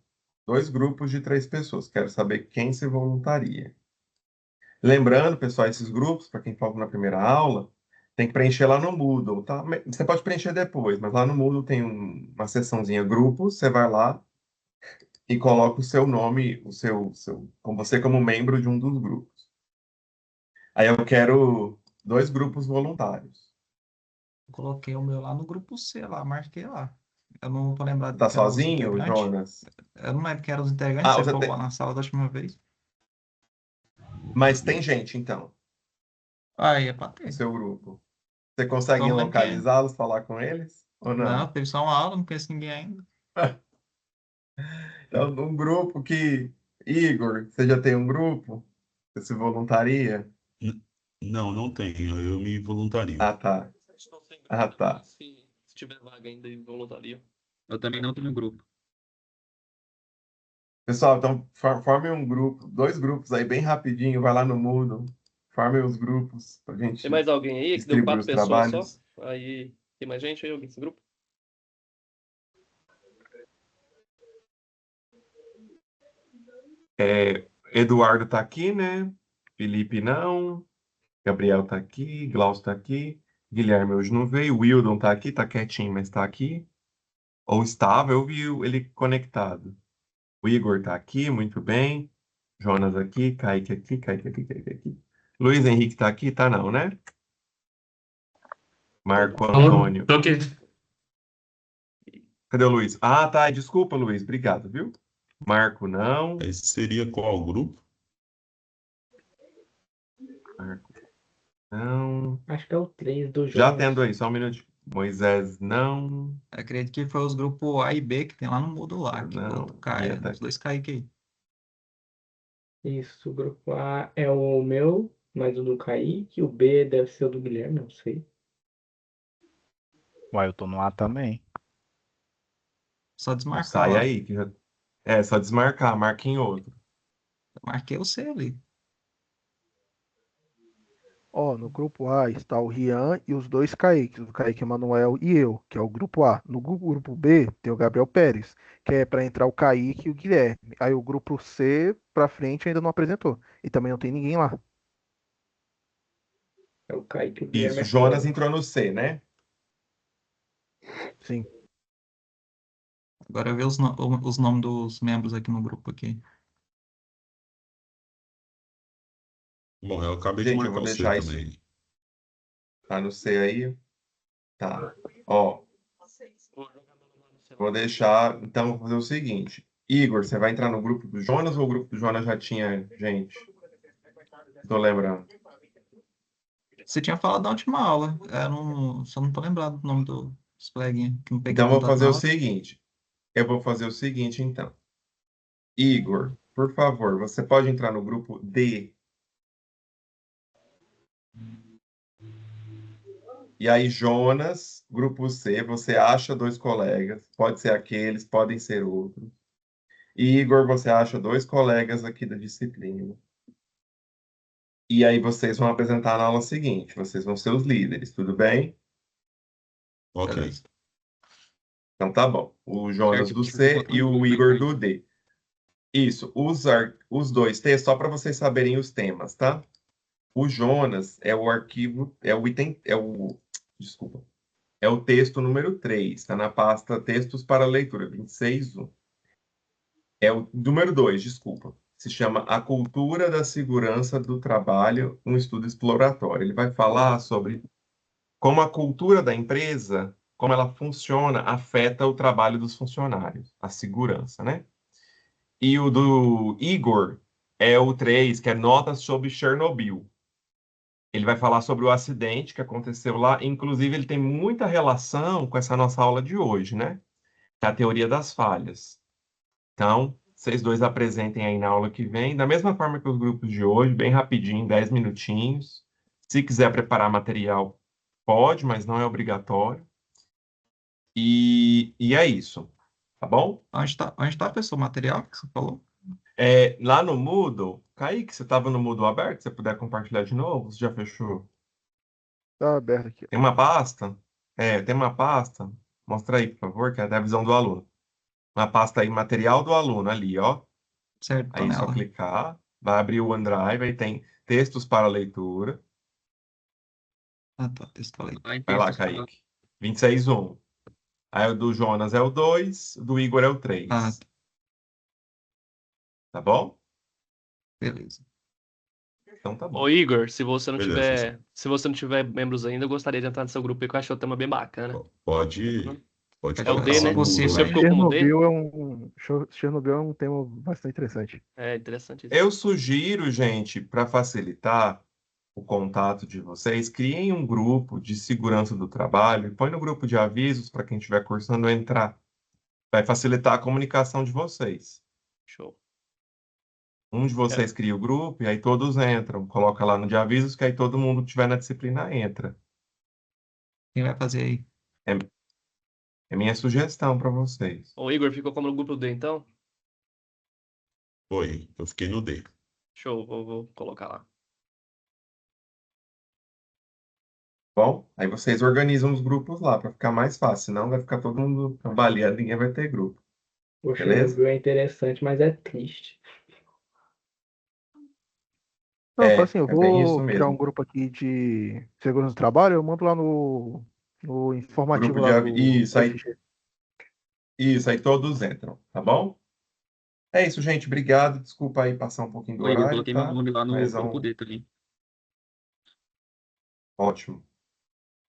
2 grupos de 3 pessoas. Quero saber quem se voluntaria. Lembrando, pessoal, esses grupos, para quem falou na primeira aula, tem que preencher lá no Moodle, tá? Você pode preencher depois, mas lá no Moodle tem uma seçãozinha grupos, você vai lá e coloca o seu nome, com você como membro de um dos grupos. Aí eu quero 2 grupos voluntários. Coloquei o meu lá no grupo C, lá, marquei lá. Eu não tô lembrado Tá quem eram os sozinho, integrantes. Jonas? Eu não lembro quem eram os integrantes, você Você colocou tem... lá na sala da última vez. Mas tem gente, então, Aí é pra no ter. seu grupo. Você Só consegue não lembro quem é. localizá-los, falar com eles? Ou não? Não, teve só uma aula, não conheço ninguém ainda. Então, um grupo que... Igor, você já tem um grupo? Você se voluntaria? N- Não, não tenho. Eu me voluntario. Ah, tá. Estou sem Ah, grupo tá. também, se tiver vaga ainda em voluntaria. Eu também não tenho grupo. Pessoal, então formem um grupo, 2 grupos aí bem rapidinho, vai lá no Moodle, formem os grupos pra Tem gente mais alguém aí que deu distribuir 4 os pessoas só? trabalhos. Aí tem mais gente aí nesse grupo? Eduardo tá aqui, né? Felipe não, Gabriel tá aqui, Glaucio tá aqui, Guilherme hoje não veio, Wildon tá aqui, tá quietinho, mas tá aqui. Ou estava, eu vi ele conectado. O Igor tá aqui, muito bem. Jonas aqui, Kaique aqui, Kaique aqui, Kaique aqui. Luiz Henrique tá aqui? Tá não, né? Marco Antônio. Tô aqui. Cadê o Luiz? Ah, tá. Desculpa, Luiz. Obrigado, viu? Marco, não. Esse seria qual grupo? Marco, não. Acho que é o 3 do Já Jonas. tendo aí, só um minuto. Moisés, não. Acredito que foi os grupos A e B que tem lá no Moodle lá, que Não. do Caio, Tá os 2 Kaique aí. Isso, o grupo A é o meu, mais o do Kaique. O B deve ser o do Guilherme, não sei. Uai, eu tô no A também. Só Então desmarcar sai lá. aí. Só desmarcar. Marca em outro. Marquei o C ali. Ó, no grupo A está o Rian e os dois Kaiques, o Kaique Emanuel e eu, que é o grupo A. No grupo B tem o Gabriel Pérez, que é para entrar o Kaique e o Guilherme. Aí o grupo C pra frente ainda não apresentou. E também não tem ninguém lá. É o Kaique, o Guilherme Isso, é Jonas fora. entrou no C, né? Sim. Agora eu ver os nomes dos membros aqui no grupo aqui. Bom, eu acabei de Gente, eu marcar vou o C deixar isso. também. Tá no C aí? Tá. Ó, vou deixar. Então, vou fazer o seguinte. Igor, você vai entrar no grupo do Jonas ou o grupo do Jonas já tinha gente? Tô lembrando. Você tinha falado na última aula. Só não tô lembrado do nome dos coleguinhas, que não peguei Então, vou contato fazer na o hora. seguinte. Eu vou fazer o seguinte, então. Igor, por favor, você pode entrar no grupo D. E aí, Jonas, grupo C, você acha dois colegas. Pode ser aqueles, podem ser outros. E Igor, você acha dois colegas aqui da disciplina. E aí vocês vão apresentar na aula seguinte. Vocês vão ser os líderes, tudo bem? Ok. Beleza. Então tá bom. O Jonas Certo, do deixa eu C botar e no o grupo Igor aqui. do D. Isso, os dois textos, só para vocês saberem os temas, tá? O Jonas é o arquivo, é o item, desculpa, é o texto número 3, está na pasta Textos para Leitura, 26.1. É o número 2, desculpa. Se chama A Cultura da Segurança do Trabalho, um estudo exploratório. Ele vai falar sobre como a cultura da empresa, como ela funciona, afeta o trabalho dos funcionários, a segurança, né? E o do Igor é o 3, que é Notas sobre Chernobyl. Ele vai falar sobre o acidente que aconteceu lá. Inclusive, ele tem muita relação com essa nossa aula de hoje, né? Que é a teoria das falhas. Então, vocês dois apresentem aí na aula que vem, da mesma forma que os grupos de hoje, bem rapidinho, 10 minutinhos. Se quiser preparar material, pode, mas não é obrigatório. E é isso, tá bom? Onde tá, pessoal, o material que você falou? Lá no Moodle, Kaique, você estava no Moodle aberto? Se você puder compartilhar de novo, você já fechou? Tá aberto aqui. Tem uma pasta? Tem uma pasta. Mostra aí, por favor, que é da visão do aluno. Uma pasta aí, material do aluno, ali, ó. Certo, tô Aí é só nela. clicar, vai abrir o OneDrive, aí tem textos para leitura. Ah, tá, texto falei. Aí, Vai lá, textos para... Kaique. 26.1. Aí o do Jonas é o 2, o do Igor é o Ah, 3. tá, Tá bom? beleza. Então tá Ô bom. Igor, se você não Beleza, professor. tiver membros ainda, eu gostaria de entrar no seu grupo aí, que eu achei o tema bem bacana. Pode Pode É o colocar D, só né? você, O seu vai. ficou como D? Chernobyl é um tema bastante interessante. É interessante isso. Eu sugiro, gente, para facilitar o contato de vocês, criem um grupo de segurança do trabalho e põe no grupo de avisos para quem estiver cursando entrar. Vai facilitar a comunicação de vocês. Show. Um de É, vocês cria o grupo e aí todos entram. Coloca lá no de avisos que aí todo mundo que estiver na disciplina entra. Quem vai fazer aí? É, é minha sugestão para vocês. Ô Igor, ficou como no grupo D, então? Foi, eu fiquei no D. Show, vou colocar lá. Bom, aí vocês organizam os grupos lá para ficar mais fácil, senão vai ficar todo mundo trabalhando, ninguém vai ter grupo. O Beleza? Chernobyl é interessante, mas é triste. Não, fala assim, eu É bem isso vou criar um mesmo. grupo aqui de segurança do trabalho, eu mando lá no informativo Grupo de lá do avisos, FG. isso aí todos entram, tá bom? É isso, gente. Obrigado. Desculpa aí passar um pouquinho do Ô, Igor, horário, coloquei meu tá? nome lá no Mas é grupo D também. ótimo.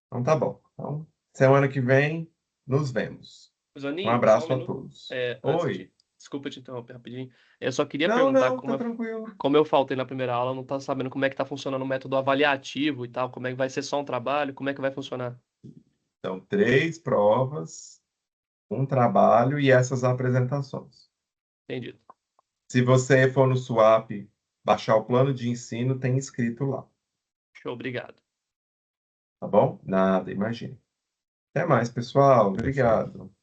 Então tá bom. Então, semana que vem nos vemos. Um Zanin, só um abraço a minuto. todos. Antes de... Oi. Desculpa te interromper rapidinho. Eu só queria Não, perguntar não, tá tranquilo. como eu faltei na primeira aula, eu não tá sabendo como é que tá funcionando o método avaliativo e tal, como é que vai ser só um trabalho, como é que vai funcionar. Então, 3 provas, um trabalho e essas apresentações. Entendido. Se você for no Swap, baixar o plano de ensino, tem escrito lá, Show, obrigado. tá bom? Nada, imagine. Até mais, pessoal. Perfeito. Obrigado.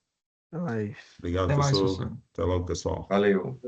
Mas Obrigado, Até mais, professor. professor. Até logo, pessoal. Valeu.